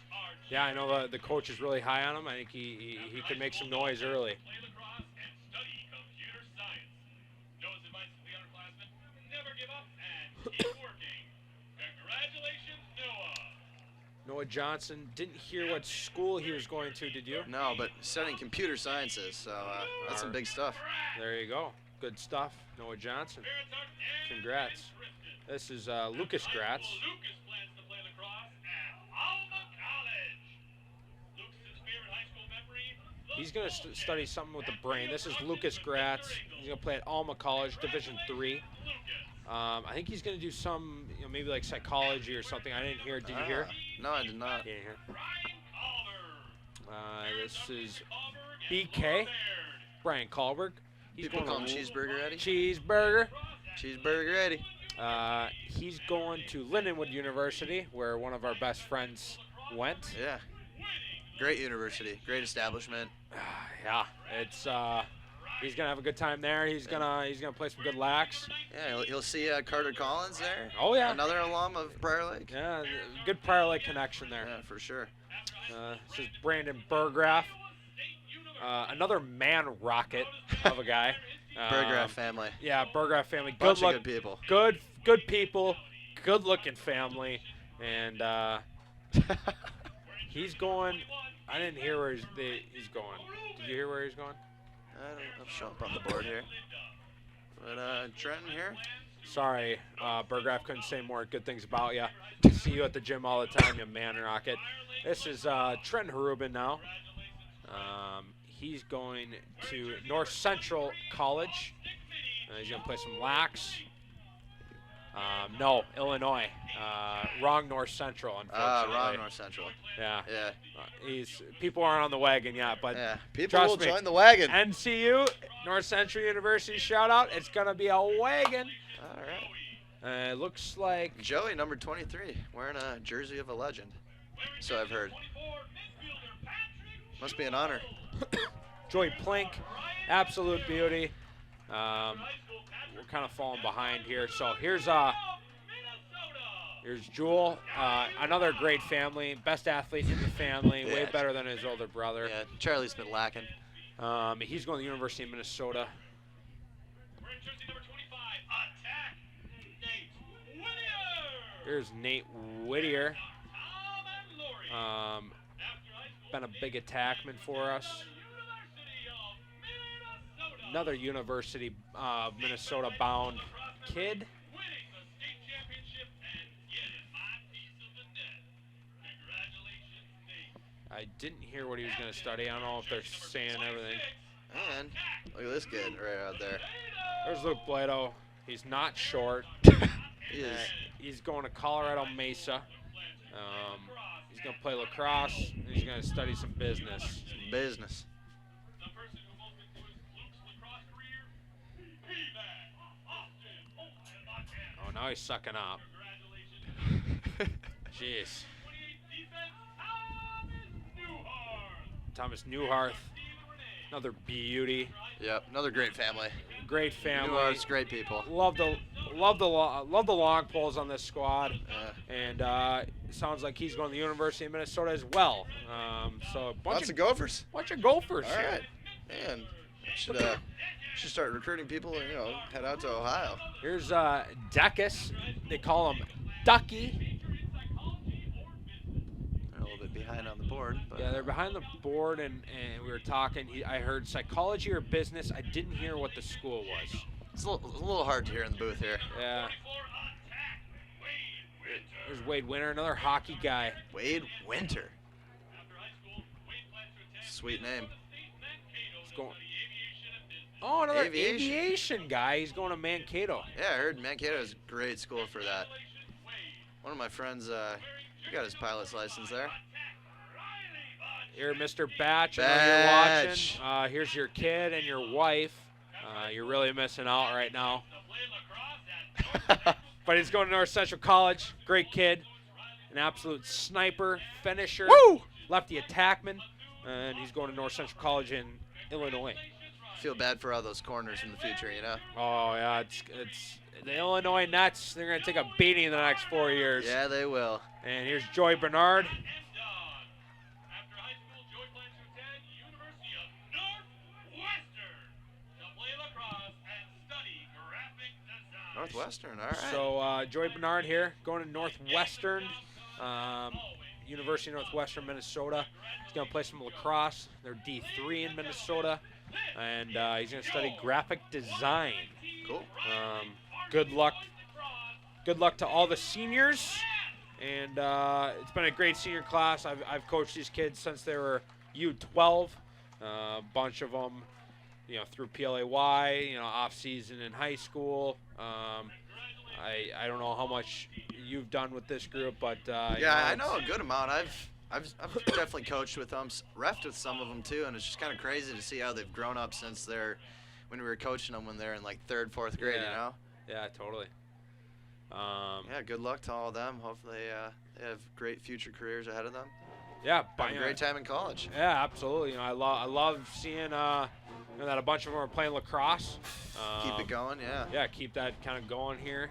Yeah, I know the coach is really high on him. I think he could make some noise early. Noah Johnson, didn't hear what school he was going to, did you? No, but studying computer sciences, so that's some big stuff. There you go. Good stuff. Noah Johnson. Congrats. This is Lucas Gratz. He's going to study something with the brain. This is Lucas Gratz. He's going to play at Alma College, Division III. I think he's going to do some, maybe like psychology or something. I didn't hear. Did you hear? No, I did not. You didn't hear. This is BK, Brian Kahlberg. He's People going call him Cheeseburger Eddie. Cheeseburger. Cheeseburger Eddie. He's going to Lindenwood University, where one of our best friends went. Yeah. Great university. Great establishment. Yeah, it's he's gonna have a good time there. He's gonna play some good lax. Yeah, he'll see Carter Collins there. Oh yeah, another alum of Prior Lake. Yeah, good Prior Lake connection there. Yeah, for sure. This is Brandon Burgraff, another man rocket of a guy. Burgraff family. Yeah, Burgraff family. Bunch of good people. Good people. Good looking family, and he's going. I didn't hear where he's going. Did you hear where he's going? I'll show up on the board here. But Trenton here. Sorry, Burgraff couldn't say more good things about you. See you at the gym all the time, you man rocket. This is Trenton Harubin now. He's going to North Central College. He's going to play some lax. No, Illinois. Wrong North Central, unfortunately. Wrong North Central. Yeah. Yeah. People aren't on the wagon yet, but yeah. People trust will me, join the wagon. NCU, North Central University, shout out. It's going to be a wagon. All right. It looks like Joey, number 23, wearing a jersey of a legend. So I've heard. Must be an honor. Joey Plink, absolute beauty. We're kind of falling behind here. So here's Jewel, another great family, best athlete in the family, way Yeah. better than his older brother. Yeah, Charlie's been lacking. He's going to the University of Minnesota. Here's Nate Whittier. Been a big attackman for us. Another University of Minnesota-bound kid. I didn't hear what he was going to study. I don't know if they're saying everything. And look at this kid right out there. There's Luke Blato. He's not short. He is. He's going to Colorado Mesa. He's going to play lacrosse, and he's going to study some business. Business. Oh, now he's sucking up. Jeez. Thomas Newharth, another beauty. Yep, another great family. Great family. Newhart's great people. Love the long poles on this squad. Yeah. And sounds like he's going to the University of Minnesota as well. So a bunch Lots of Gophers. Bunch of Gophers. All right. Man, Should start recruiting people and, head out to Ohio. Here's Decus. They call him Ducky. They're a little bit behind on the board. But Yeah, they're behind the board, and we were talking. I heard psychology or business. I didn't hear what the school was. it's a little hard to hear in the booth here. Yeah. There's Wade Winter, another hockey guy. Wade Winter. Sweet name. He's going. Oh, another Aviation. aviation guy. He's going to Mankato. Yeah, I heard Mankato is a great school for that. One of my friends, he got his pilot's license there. Here, Mr. Batch. I know Batch. you're watching. Here's your kid and your wife. You're really missing out right now. But he's going to North Central College. Great kid. An absolute sniper, finisher, Woo! lefty attackman. And he's going to North Central College in Illinois. Feel bad for all those corners in the future, Oh, yeah. It's the Illinois Nets. They're going to take a beating in the next 4 years. Yeah, they will. And here's Joy Bernard. Northwestern, all right. So Joy Bernard here, going to Northwestern, University of Northwestern, Minnesota. He's going to play some lacrosse. They're D3 in Minnesota, and he's going to study graphic design. Cool. Good luck. Good luck to all the seniors, and it's been a great senior class. I've coached these kids since they were U12. A bunch of them, through PLAY, off season in high school. I don't know how much you've done with this group, but Yeah, I know a good amount. I've definitely coached with them, refed with some of them too, and it's just kind of crazy to see how they've grown up since when we were coaching them when they're in like 3rd, 4th grade. Yeah. Yeah, totally. Yeah, good luck to all of them. Hopefully they have great future careers ahead of them. Yeah, Have a great time in college. Yeah, absolutely. I love seeing that a bunch of them are playing lacrosse. Keep it going, yeah. Yeah, keep that kind of going here.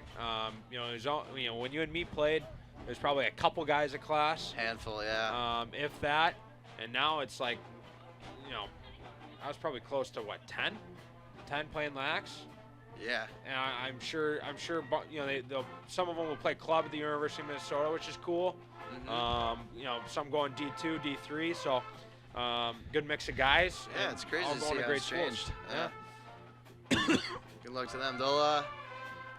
When you and me played, there's probably a couple guys a class. Handful, yeah. If that, and now it's like, I was probably close to 10 playing lax. Yeah. And I'm sure, some of them will play club at the University of Minnesota, which is cool. Mm-hmm. Some going D2, D3, so good mix of guys. Yeah, and it's crazy all to going see how great it's schools. changed. Yeah. Good luck to them. They'll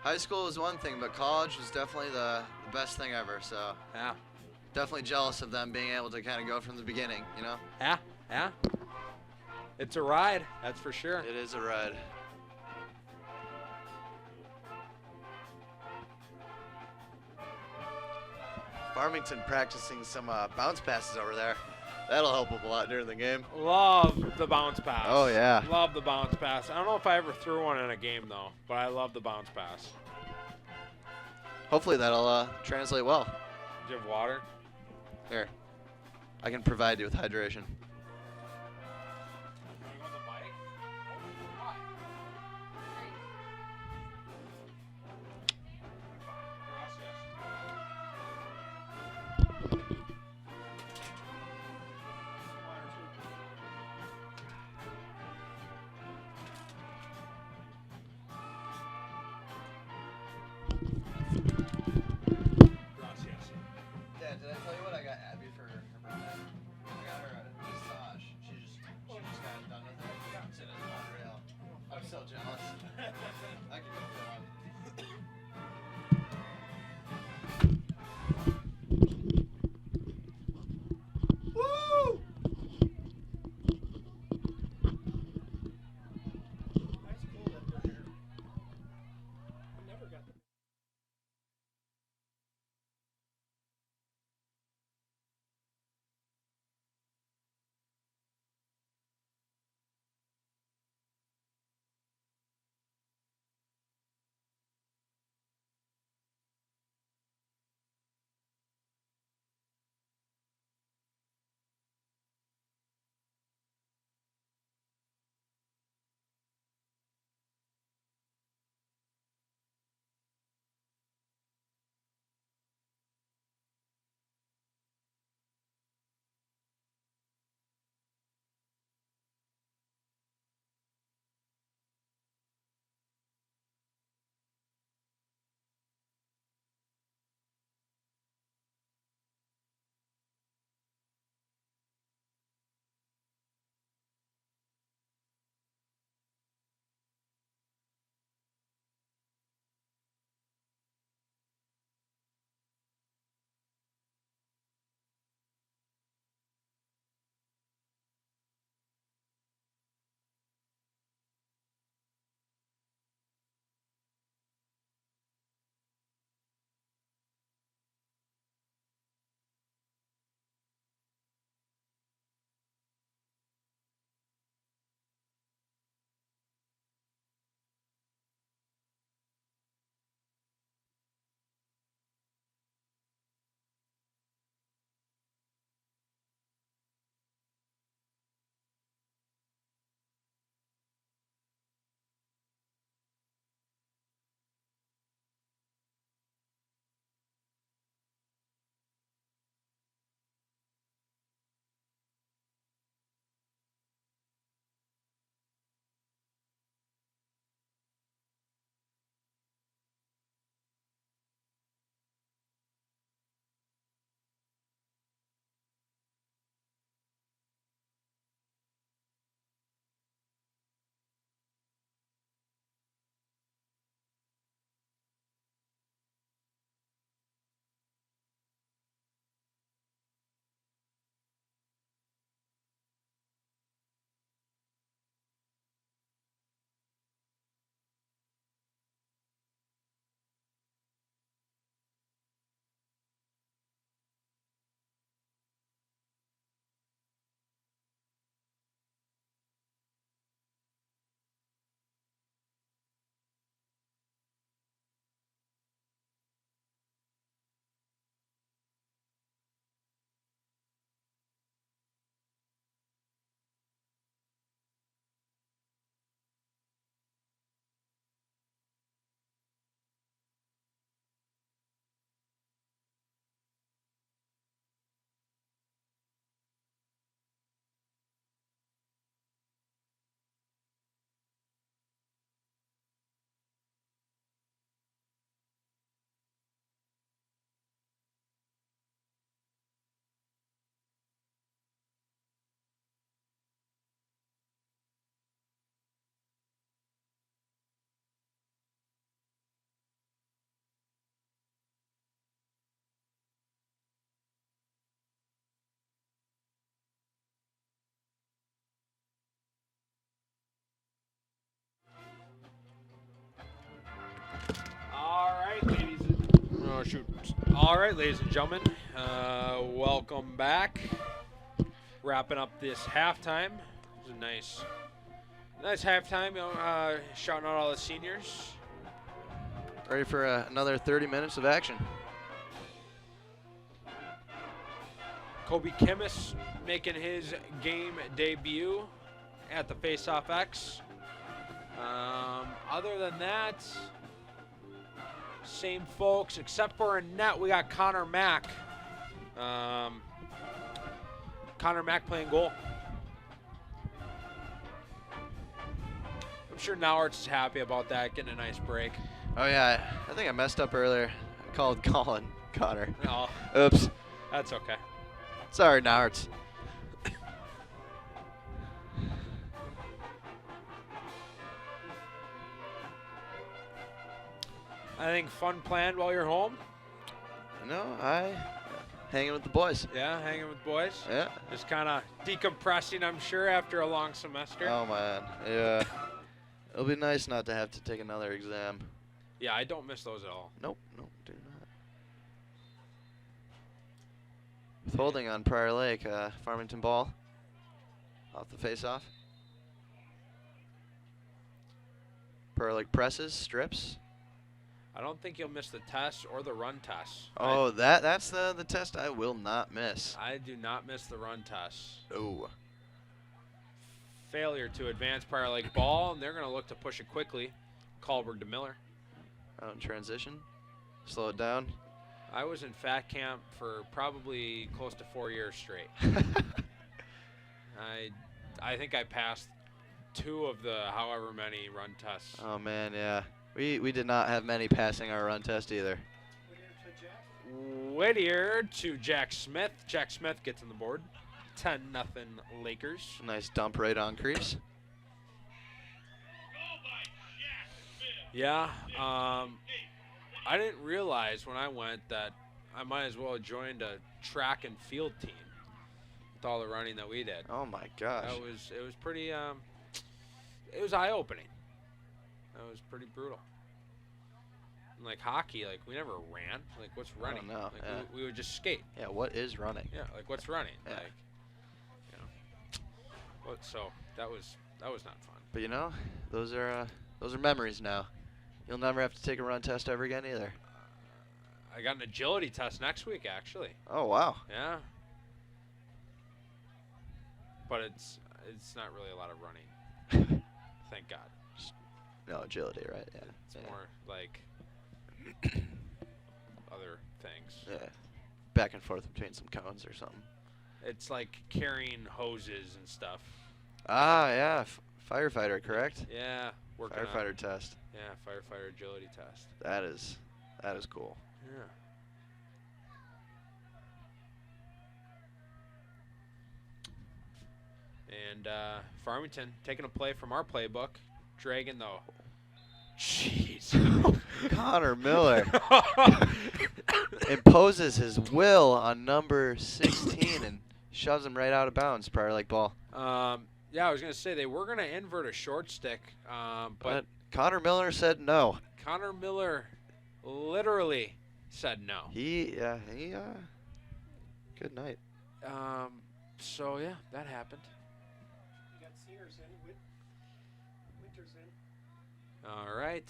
high school was one thing, but college was definitely the best thing ever. So Yeah. definitely jealous of them being able to kind of go from the beginning. Yeah. It's a ride, that's for sure. It is a ride. Farmington practicing some bounce passes over there. That'll help them a lot during the game. Love the bounce pass. Oh, yeah. Love the bounce pass. I don't know if I ever threw one in a game, though, but I love the bounce pass. Hopefully that'll translate well. Do you have water? Here, I can provide you with hydration. Yeah, did I tell you what I got Abby for her birthday? I got her a All right, ladies and gentlemen, welcome back. Wrapping up this halftime. It was a nice halftime. Shouting out all the seniors. Ready for another 30 minutes of action. Kobe Kimmis making his game debut at the Face-Off X. Other than that, same folks, except for in net, we got Connor Mack. Connor Mack playing goal. I'm sure Nauertz is happy about that, getting a nice break. Oh, yeah. I think I messed up earlier. I called Connor. No, Oops. that's okay. Sorry, Nauertz. I think fun planned while you're home. No, hanging with the boys. Yeah, hanging with boys. Yeah. Just kind of decompressing, I'm sure, after a long semester. Oh, man. Yeah. It'll be nice not to have to take another exam. Yeah, I don't miss those at all. Nope, do not. Withholding on Prior Lake, Farmington ball. Off the face-off. Prior Lake presses, strips. I don't think you'll miss the test or the run test. Oh, that's the test I will not miss. I do not miss the run test. Oh. Failure to advance Prior Lake ball, and they're going to look to push it quickly. Kalberg to Miller. Out in transition. Slow it down. I was in fat camp for probably close to 4 years straight. I think I passed 2 of the however many run tests. Oh, man, yeah. We did not have many passing our run test either. Whittier to Jack Smith. Jack Smith gets on the board. 10-0 Lakers. Nice dump right on crease. Yeah. I didn't realize when I went that I might as well have joined a track and field team with all the running that we did. Oh, my gosh. It was pretty, it was eye-opening. That was pretty brutal. And like hockey, like we never ran. Like what's running? Oh, no. Like we would just skate. Yeah, what is running? Yeah, like what's running? Yeah. Like, you know. What? So that was not fun. But you know, those are memories now. You'll never have to take a run test ever again either. I got an agility test next week, actually. Oh, wow. Yeah. But it's not really a lot of running. Thank God. No, agility, right? Yeah. It's more like other things. Yeah. Back and forth between some cones or something. It's like carrying hoses and stuff. Ah, yeah. Firefighter, correct? Yeah. Firefighter test. Yeah, firefighter agility test. That is cool. Yeah. And Farmington taking a play from our playbook, dragging the. Jeez. Connor Miller imposes his will on number 16 and shoves him right out of bounds. Prior Lake ball. Yeah, I was gonna say they were gonna invert a short stick, but Connor Miller said no. Connor Miller literally said no. He good night. So yeah, that happened. You got Sears in, Winter's in. All right,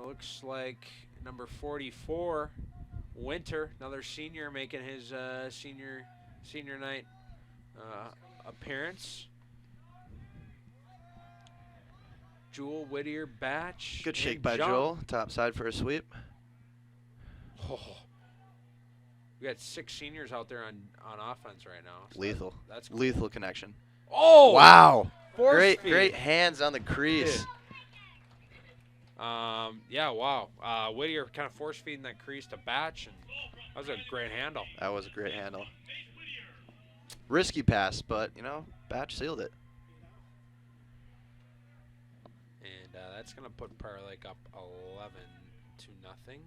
looks like number 44, Winter, another senior, making his senior night appearance. Jewel, Whittier, Batch. Good shake and by Jump. Joel. Top side for a sweep. Oh. We got 6 seniors out there on offense right now. So Lethal. That's cool. Lethal connection. Oh! Wow. Force feed. Great hands on the crease. Yeah, wow. Whittier kind of force feeding that crease to Batch, and that was a great handle. That was a great handle. Risky pass, but, you know, Batch sealed it. And that's going to put Prior Lake up 11-0.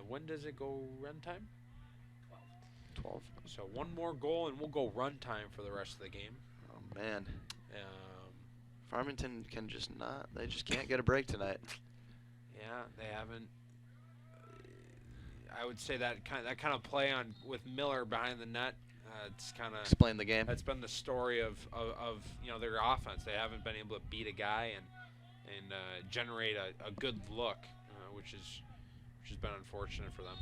When does it go run time? 12. So one more goal, and we'll go run time for the rest of the game. Oh, man. Farmington can just not. They just can't get a break tonight. Yeah, they haven't I would say that kind of play on with Miller behind the net. It's kind of Explain the game. that's been the story of their offense. They haven't been able to beat a guy and generate a good look, which has been unfortunate for them.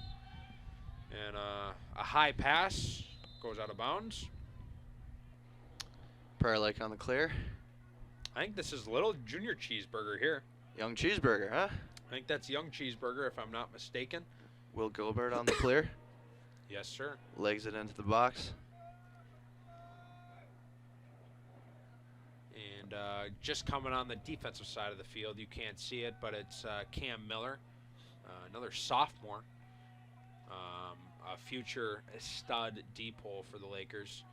And a high pass goes out of bounds. Prior Lake on the clear. I think this is Little Junior Cheeseburger here. Young Cheeseburger, huh? I think that's Young Cheeseburger, if I'm not mistaken. Will Gilbert on the clear. Yes, sir. Legs it into the box. And just coming on the defensive side of the field, you can't see it, but it's Cam Miller, another sophomore, a future stud deep hole for the Lakers.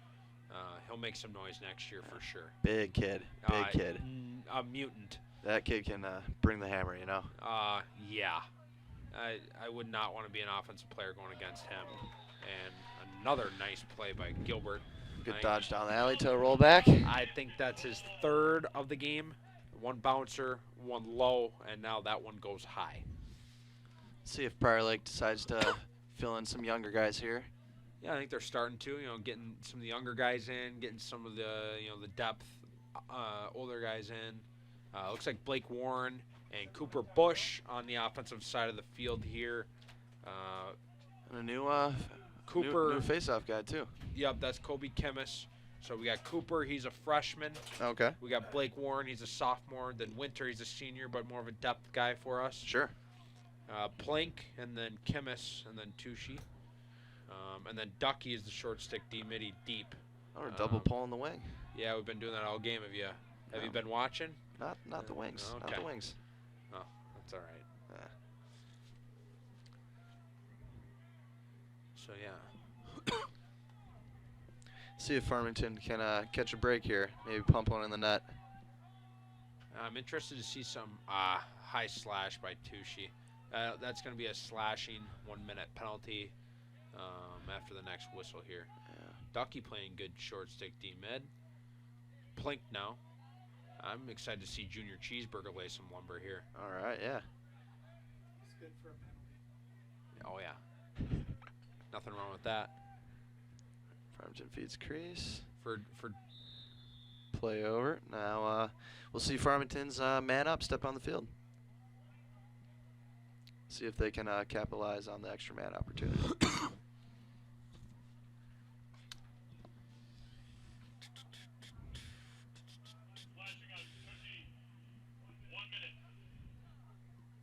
He'll make some noise next year for sure. Big kid. Big kid. A mutant. That kid can bring the hammer, you know. Yeah. I would not want to be an offensive player going against him. And another nice play by Gilbert. Good dodge down the alley to a roll back. I think that's his third of the game. One bouncer, one low, and now that one goes high. See if Prior Lake decides to fill in some younger guys here. Yeah, I think they're starting to, getting some of the younger guys in, getting some of the, the depth, older guys in. Looks like Blake Warren and Cooper Bush on the offensive side of the field here. And a new Cooper. new face-off guy too. Yep, that's Kobe Kimmis. So we got Cooper, he's a freshman. Okay. We got Blake Warren, he's a sophomore. Then Winter, he's a senior, but more of a depth guy for us. Sure. Plank, and then Kimmis, and then Tucci. And then Ducky is the short stick D midi deep. Or a double pull in the wing. Yeah, we've been doing that all game. Have you been watching? Not the wings. Okay. Not the wings. Oh, that's all right. So yeah. See if Farmington can catch a break here. Maybe pump one in the net. I'm interested to see some high slash by Tucci. That's going to be a slashing 1 minute penalty after the next whistle here. Yeah. Ducky playing good short stick D mid. Plink now. I'm excited to see Junior Cheeseburger lay some lumber here. All right, yeah. It's good for a penalty. Oh yeah. Nothing wrong with that. Farmington feeds crease. For Play over. Now we'll see Farmington's man up, step on the field. See if they can capitalize on the extra man opportunity.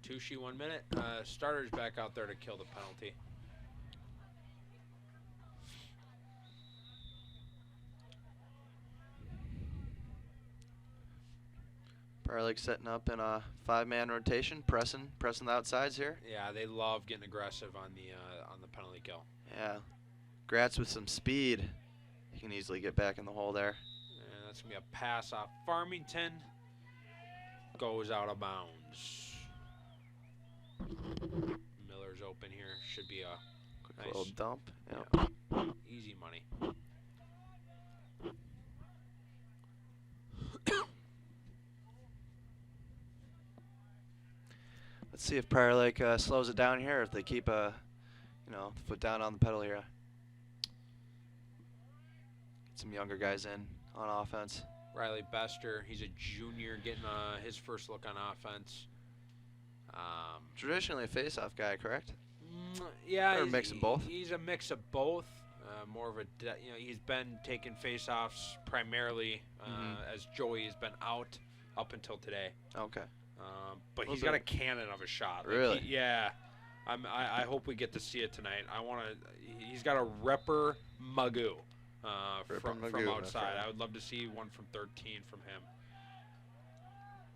Tucci 1 minute. Starter's back out there to kill the penalty. Prior Lake setting up in a 5-man rotation, pressing the outsides here. Yeah, they love getting aggressive on the penalty kill. Yeah. Gratz with some speed. He can easily get back in the hole there. And that's going to be a pass off Farmington. Goes out of bounds. Miller's open here. Should be a Quick nice little dump. Yep. yeah, easy money. Let's see if Prior Lake slows it down here, if they keep foot down on the pedal here. Get some younger guys in on offense. Riley Bester, he's a junior, getting his first look on offense. Traditionally a face-off guy, correct? Yeah, Or a mix of both? He's a mix of both. More of a, he's been taking face-offs primarily as Joey has been out up until today. Okay. But Well, he's got a cannon of a shot. Like Really? yeah. I hope we get to see it tonight. He's got a Ripper Magoo from Magoo, outside. okay. I would love to see one from 13 from him.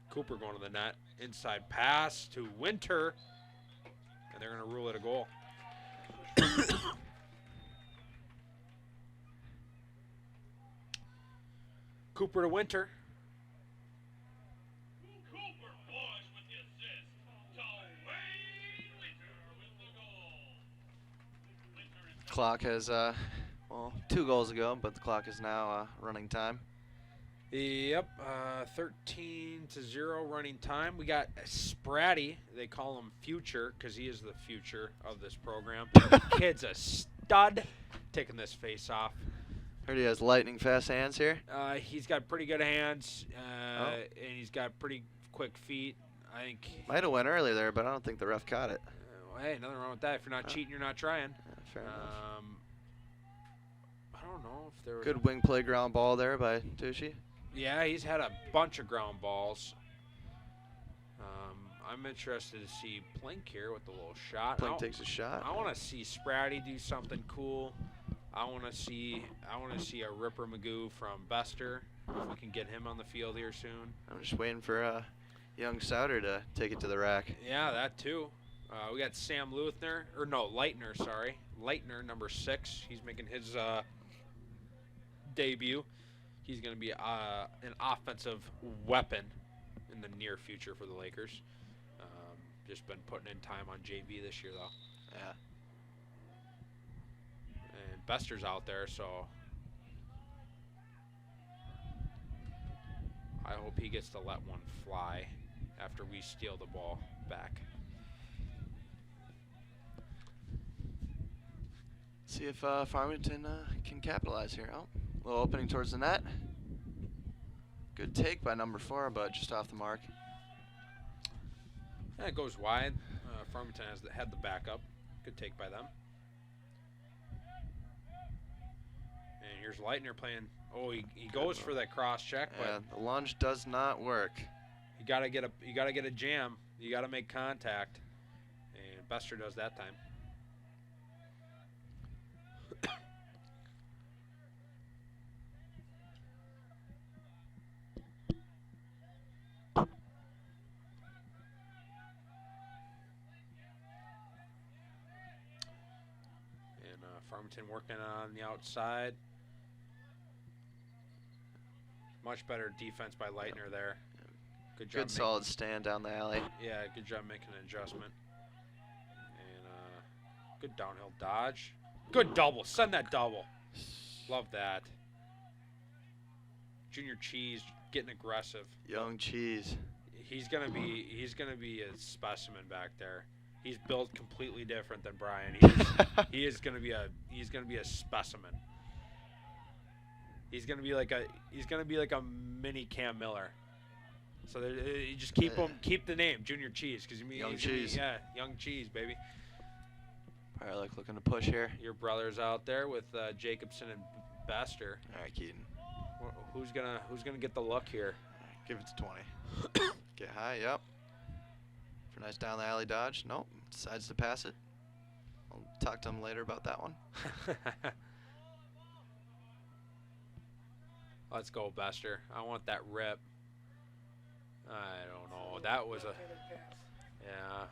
Cooper going to the net. Inside pass to Winter. And they're going to rule it a goal. Cooper to Winter. Clock has, 2 goals ago, but the clock is now running time. Yep, 13-0 running time. We got Spratty. They call him Future because he is the future of this program. Kid's a stud. Taking this face off. Heard he has lightning fast hands here. He's got pretty good hands, Oh. and he's got pretty quick feet. I think. Might have went early there, but I don't think the ref caught it. Hey, nothing wrong with that. If you're not cheating, you're not trying. Yeah, fair enough. I don't know if there was Good wing play ground ball there by Tushy. Yeah, he's had a bunch of ground balls. I'm interested to see Plink here with the little shot. Plink takes a shot. I want to see Spratty do something cool. I want to see a Ripper Magoo from Bester. If we can get him on the field here soon. I'm just waiting for young Souter to take it to the rack. Yeah, that too. We got Sam Leitner, sorry. Leitner, number 6. He's making his debut. He's going to be an offensive weapon in the near future for the Lakers. Just been putting in time on JV this year, though. Yeah. And Bester's out there, so I hope he gets to let one fly after we steal the ball back. See if Farmington can capitalize here. Oh, little opening towards the net. Good take by number 4, but just off the mark. Yeah, it goes wide. Farmington had the backup. Good take by them. And here's Leitner playing. Oh, he goes for that cross check, Yeah, but the lunge does not work. you gotta get a jam. You gotta make contact, and Bester does that time. Farmington working on the outside. Much better defense by Leitner there. Good job. Good solid stand down the alley. Yeah, good job making an adjustment. And good downhill dodge. Good double. Send that double. Love that. Junior Cheese getting aggressive. Young Cheese. He's gonna be a specimen back there. He's built completely different than Brian. He's gonna be a specimen. He's gonna be like a mini Cam Miller. So you just keep the name Junior Cheese because Young Cheese. Young Cheese, baby. Probably looking to push here. Your brother's out there with Jacobson and Bester. All right, Keaton. Who's gonna get the look here? Give it to 20. Get high. Yep. For a nice down the alley dodge. Nope. Decides to pass it. I'll talk to him later about that one. Let's go, Bester. I want that rip. I don't know. That was a yeah.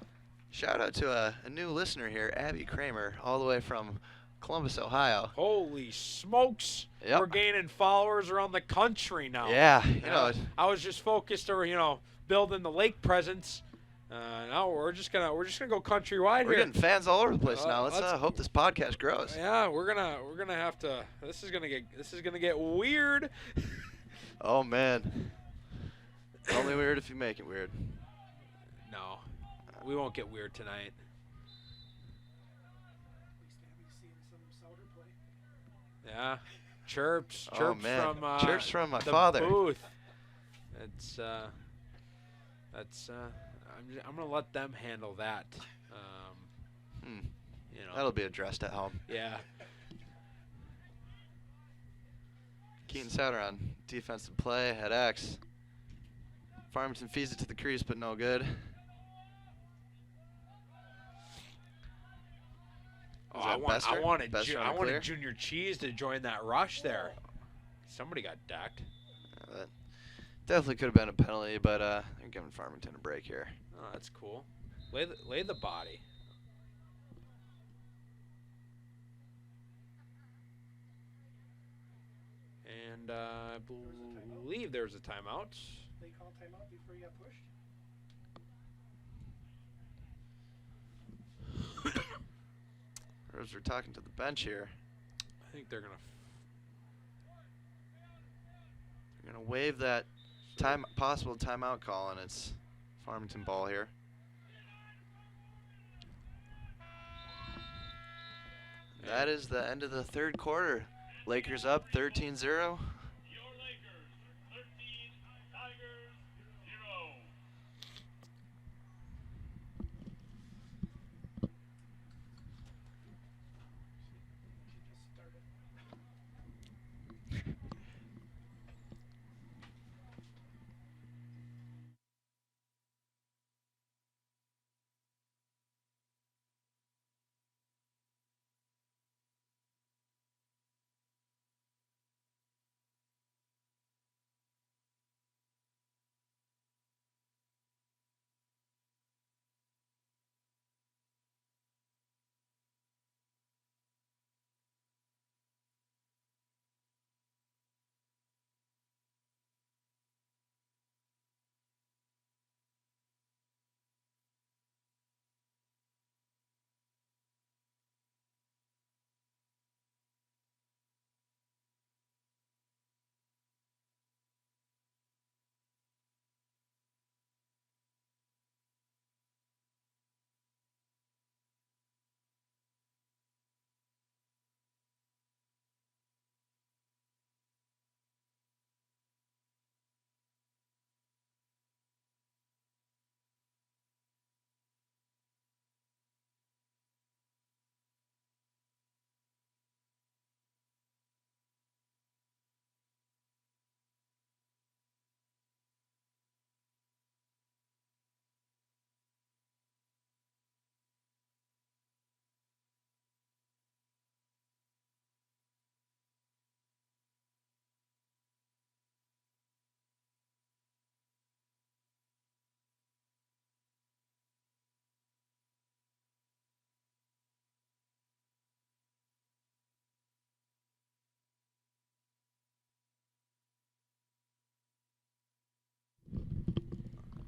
Shout out to a new listener here, Abby Kramer, all the way from Columbus, Ohio. Holy smokes! Yep. We're gaining followers around the country now. Yeah, you know. I was just focused on building the lake presence. Now we're just gonna go countrywide We're here. getting fans all over the place now. Let's hope this podcast grows. Yeah, we're gonna have to. This is gonna get weird. Oh man. Only weird if you make it weird. No, we won't get weird tonight. Yeah, chirps Oh man. from Chirps from my the father. booth. I'm gonna let them handle that. That'll be addressed at home. Yeah. Keaton Souter on defensive play at X. Farmington feeds it to the crease, but no good. Oh, Is I that Bester? wanted Bester on clear? Junior Cheese to join that rush there. Somebody got decked. That definitely could have been a penalty, but they're giving Farmington a break here. Oh, that's cool. Lay the body. And I believe there was a timeout. They call timeout before you got pushed. As we're talking to the bench here, I think they're gonna We're going to waive that possible timeout call, and it's Farmington ball here. That is the end of the third quarter. Lakers up 13-0.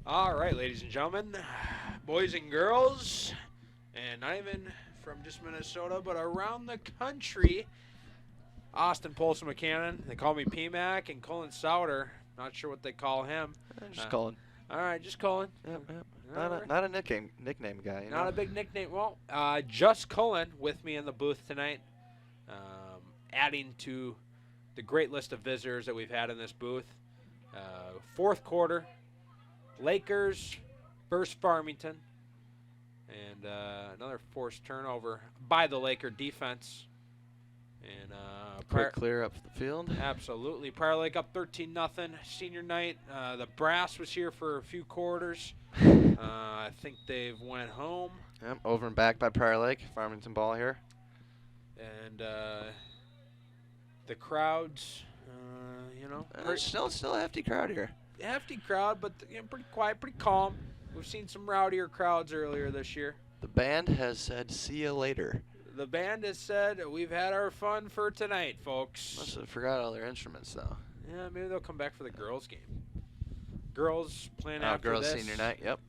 All right, ladies and gentlemen, boys and girls, and not even from just Minnesota, but around the country. Austin Polson McCannon. They call me PMAC, and Colin Souter. Not sure what they call him. Just Colin. All right, just Colin. Yep. All right. Not a nickname guy. You Not know? a big nickname. Well, just Cullen with me in the booth tonight, adding to the great list of visitors that we've had in this booth. Fourth quarter, Lakers versus Farmington, and another forced turnover by the Laker defense. And Quick clear up the field. absolutely, Prior Lake up 13-0. Senior night. The brass was here for a few quarters. I think they've went home. Yep, over and back by Prior Lake. Farmington ball here. And the crowds, Still a hefty crowd here. hefty crowd, but pretty quiet, pretty calm. We've seen some rowdier crowds earlier this year. The band has said, "See you later." The band has said, we've had our fun for tonight, folks. Must have forgot all their instruments, though. Yeah, maybe they'll come back for the girls' game. Girls playing after girls' this. senior night, yep.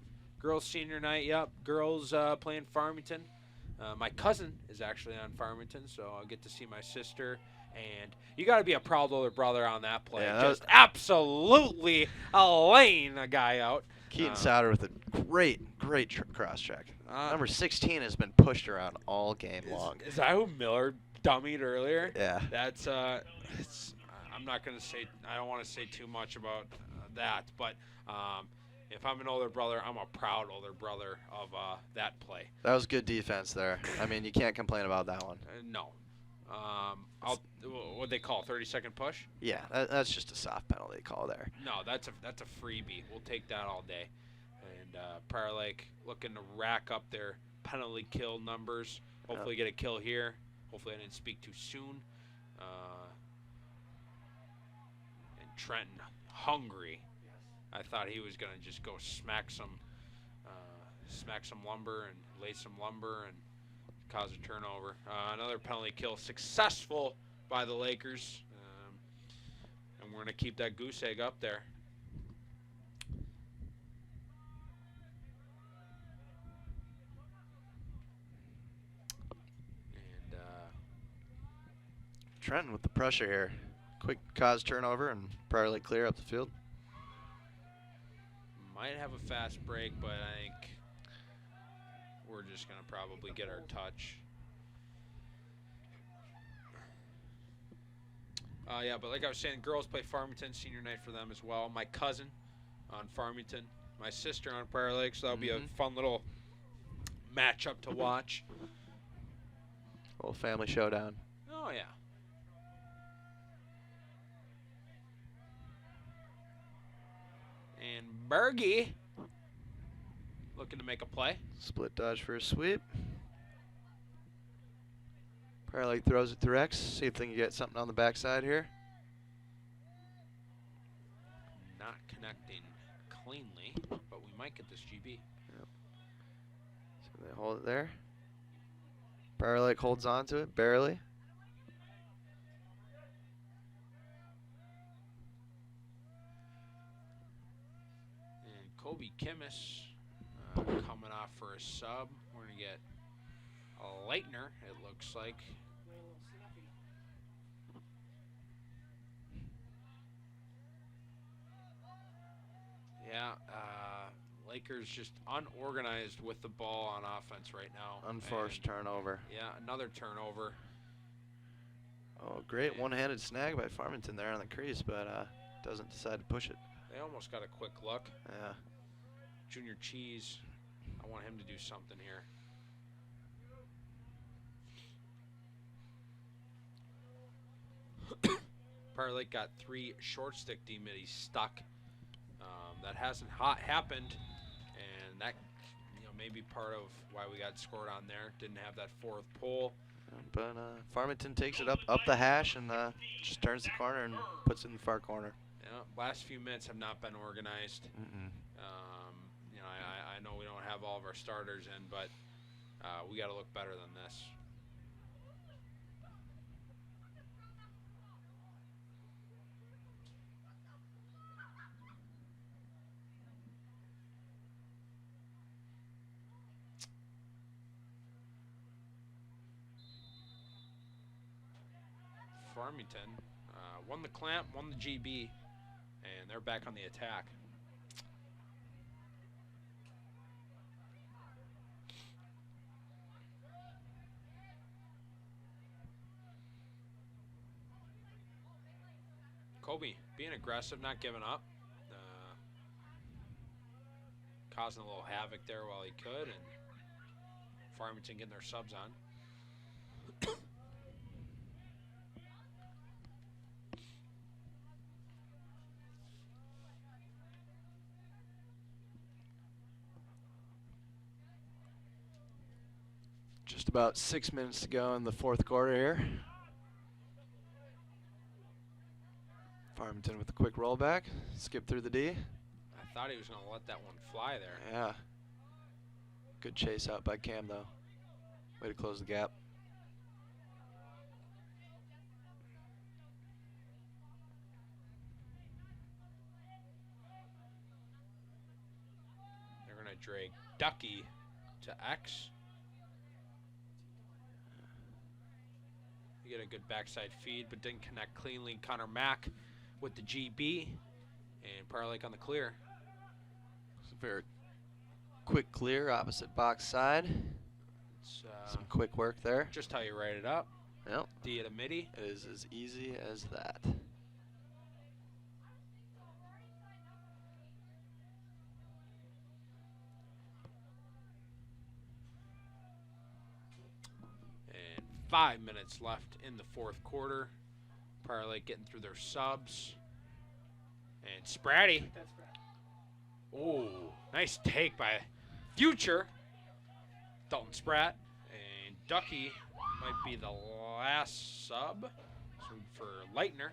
Girls' senior night, yep. Girls playing Farmington. My cousin is actually on Farmington, so I'll get to see my sister. And you got to be a proud older brother on that play. Yeah, that Just absolutely laying a guy out. Keaton Souter with a great cross check. Uh, Number 16 has been pushed around all game long. Is that who Miller dummied earlier? Yeah. That's I'm not gonna say. I don't want to say too much about that, but if I'm an older brother, I'm a proud older brother of that play. That was good defense there. I mean, you can't complain about that one. No. What they call 30-second push? Yeah, that's just a soft penalty call there. No, that's a freebie. We'll take that all day. And Prior Lake looking to rack up their penalty kill numbers. Hopefully get a kill here. Hopefully I didn't speak too soon. And Trenton hungry. I thought he was gonna just go smack some lumber and lay some lumber and cause a turnover. Another penalty kill successful by the Lakers. And we're going to keep that goose egg up there. And Trenton with the pressure here. quick cause turnover and Prior Lake clear up the field. Might have a fast break, but I think we're just going to probably get our touch. Yeah, but like I was saying, girls play Farmington, senior night for them as well. My cousin on Farmington, my sister on Prior Lake, so that'll be a fun little matchup to watch. Little family showdown. Oh, yeah. And Bergie looking to make a play. Split dodge for a sweep. Prior Lake throws it through X. See if they can get something on the backside here. Not connecting cleanly, but we might get this GB. Yep. So they hold it there. Prior Lake holds on to it, barely. And Kobe Kimmis coming off for a sub. We're going to get a Leitner, it looks like. Yeah, Lakers just unorganized with the ball on offense right now. Unforced turnover. Yeah, another turnover. Oh, great one-handed snag by Farmington there on the crease, but doesn't decide to push it. They almost got a quick look. Yeah. Junior Cheese, I want him to do something here. Prior Lake got 3 short stick D-middies stuck. That hasn't happened, and that may be part of why we got scored on there. Didn't have that 4th pull. But Farmington takes it up the hash and just turns the corner and puts it in the far corner. Yeah, last few minutes have not been organized. I know we don't have all of our starters in, but we got to look better than this. Farmington won the clamp, won the GB, and they're back on the attack. Kobe being aggressive, not giving up, causing a little havoc there while he could, and Farmington getting their subs on. Just about 6 minutes to go in the 4th quarter here. Farmington with a quick rollback, skip through the D. I thought he was going to let that one fly there. Yeah. Good chase out by Cam, though. Way to close the gap. They're going to drag Ducky to X. You get a good backside feed, but didn't connect cleanly. Connor Mack with the GB, and Prior Lake on the clear. It's a very quick clear, opposite box side. It's, some quick work there. Just how you write it up. Yep. D at a midi. It is as easy as that. And 5 minutes left in the 4th quarter. Prior Lake getting through their subs. And Spratty. Oh, nice take by future Dalton Spratt. And Ducky might be the last sub for Leitner.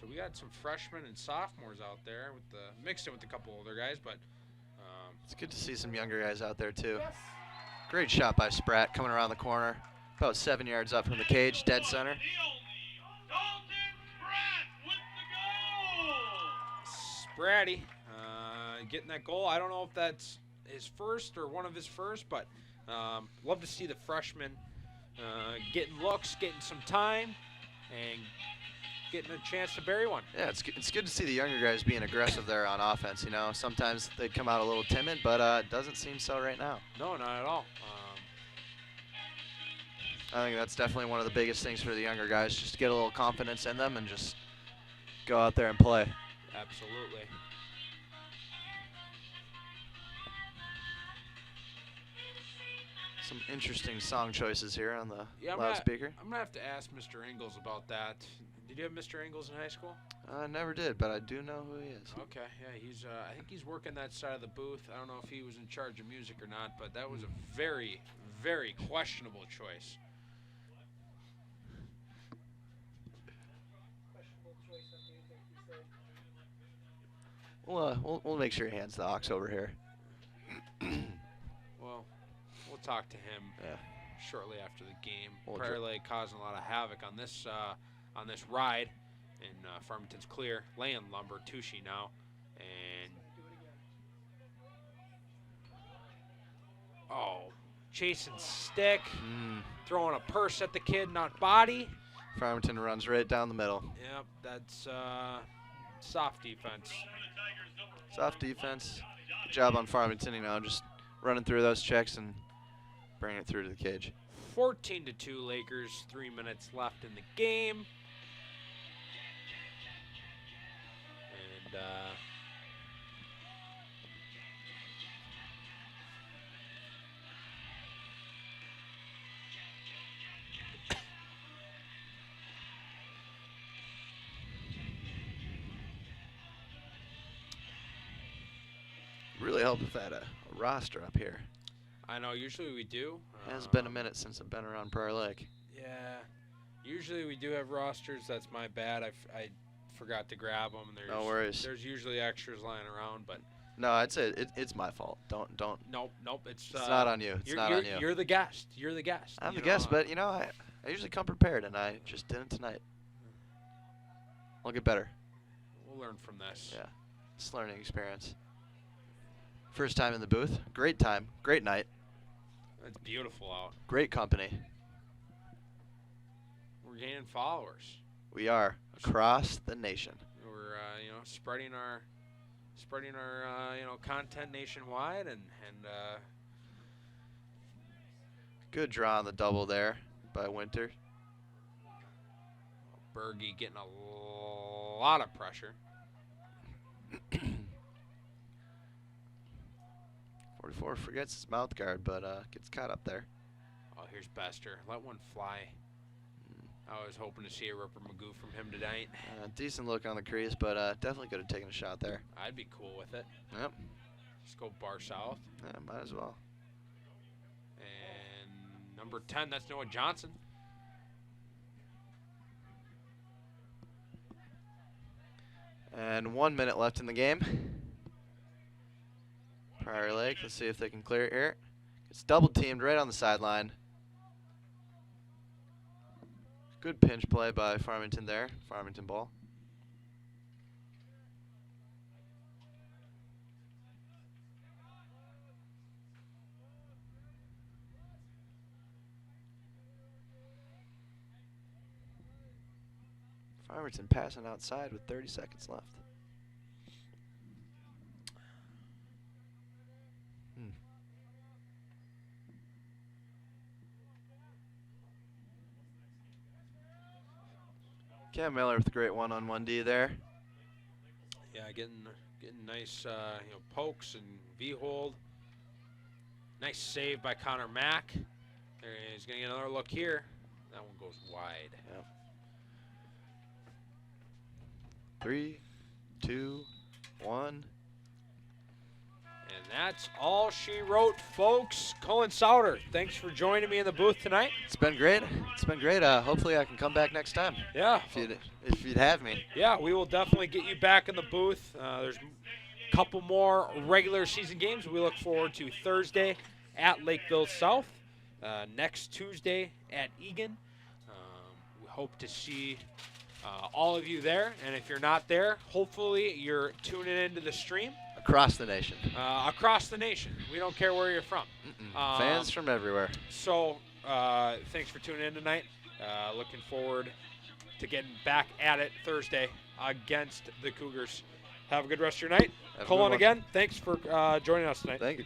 So we got some freshmen and sophomores out there with mixed in with a couple older guys, but it's good to see some younger guys out there too. Great shot by Spratt coming around the corner, about 7 yards up from the cage, dead center. Spratty getting that goal. I don't know if that's his first or one of his first, but love to see the freshman getting looks, getting some time, and getting a chance to bury one. Yeah, it's good to see the younger guys being aggressive there on offense. You know, sometimes they come out a little timid, but it doesn't seem so right now. No, not at all. I think that's definitely one of the biggest things for the younger guys, just to get a little confidence in them and just go out there and play. Absolutely. Some interesting song choices here on the Yeah, loudspeaker. I'm gonna have to ask Mr. Ingles about that. Did you have Mr. Ingles in high school? I never did, but I do know who he is. Okay, yeah, he's. I think he's working that side of the booth. I don't know if he was in charge of music or not, but that was a very, very questionable choice. Questionable choice of music, you said. We'll make sure he hands the aux over here. Well, we'll talk to him Yeah. shortly after the game. We'll Prior Lake causing a lot of havoc on this ride, and Farmington's clear, laying lumber. Tushy now, and Do it again. oh, chasing stick, Mm. throwing a purse at the kid, not body. Farmington runs right down the middle. Yep, that's soft defense. Soft defense. Good job on Farmington, you know, just running through those checks and bringing it through to the cage. 14-2 Lakers, 3 minutes left in the game. And Really help if I had a roster up here. I know usually we do. It has been a minute since I've been around Prior Lake. Yeah, usually we do have rosters. That's my bad. I forgot to grab them. No worries. There's usually extras lying around, but No, I'd say it's my fault. Don't. nope. It's not on you. It's not on you. You're the guest. You're the guest. I'm you the know, guest, but you know, I usually come prepared, and I just didn't tonight. I'll get better. we'll learn from this. Yeah, it's a learning experience. First time in the booth. Great time. Great night. It's beautiful out. Great company. We're gaining followers. We are across the nation. We're spreading our content nationwide, and Good draw on the double there by Winter. Berge getting a lot of pressure. 44 forgets his mouth guard, but gets caught up there. Oh, here's Bester. Let one fly. I was hoping to see a Ripper Magoo from him tonight. Decent look on the crease, but definitely could have taken a shot there. I'd be cool with it. Yep. Just go bar south. Yeah, might as well. And number 10, that's Noah Johnson. And 1 minute left in the game. Prior Lake, let's see if they can clear it here. It's double teamed right on the sideline. Good pinch play by Farmington there. Farmington ball. Farmington passing outside with 30 seconds left. Cam Miller with a great one-on-one D there. Yeah, getting nice pokes and V-hold. Nice save by Connor Mack. There he's going to get another look here. That one goes wide. Yep. 3, 2, 1. And that's all she wrote, folks. Colin Souter, thanks for joining me in the booth tonight. It's been great. It's been great. Hopefully I can come back next time. Yeah. If you'd have me. Yeah, we will definitely get you back in the booth. There's a couple more regular season games we look forward to. Thursday at Lakeville South. Next Tuesday at Egan. We hope to see all of you there. And if you're not there, hopefully you're tuning into the stream. Across the nation. Across the nation. We don't care where you're from. Fans from everywhere. So thanks for tuning in tonight. Looking forward to getting back at it Thursday against the Cougars. Have a good rest of your night. Have a good Colin, one. again, thanks for joining us tonight. Thank you.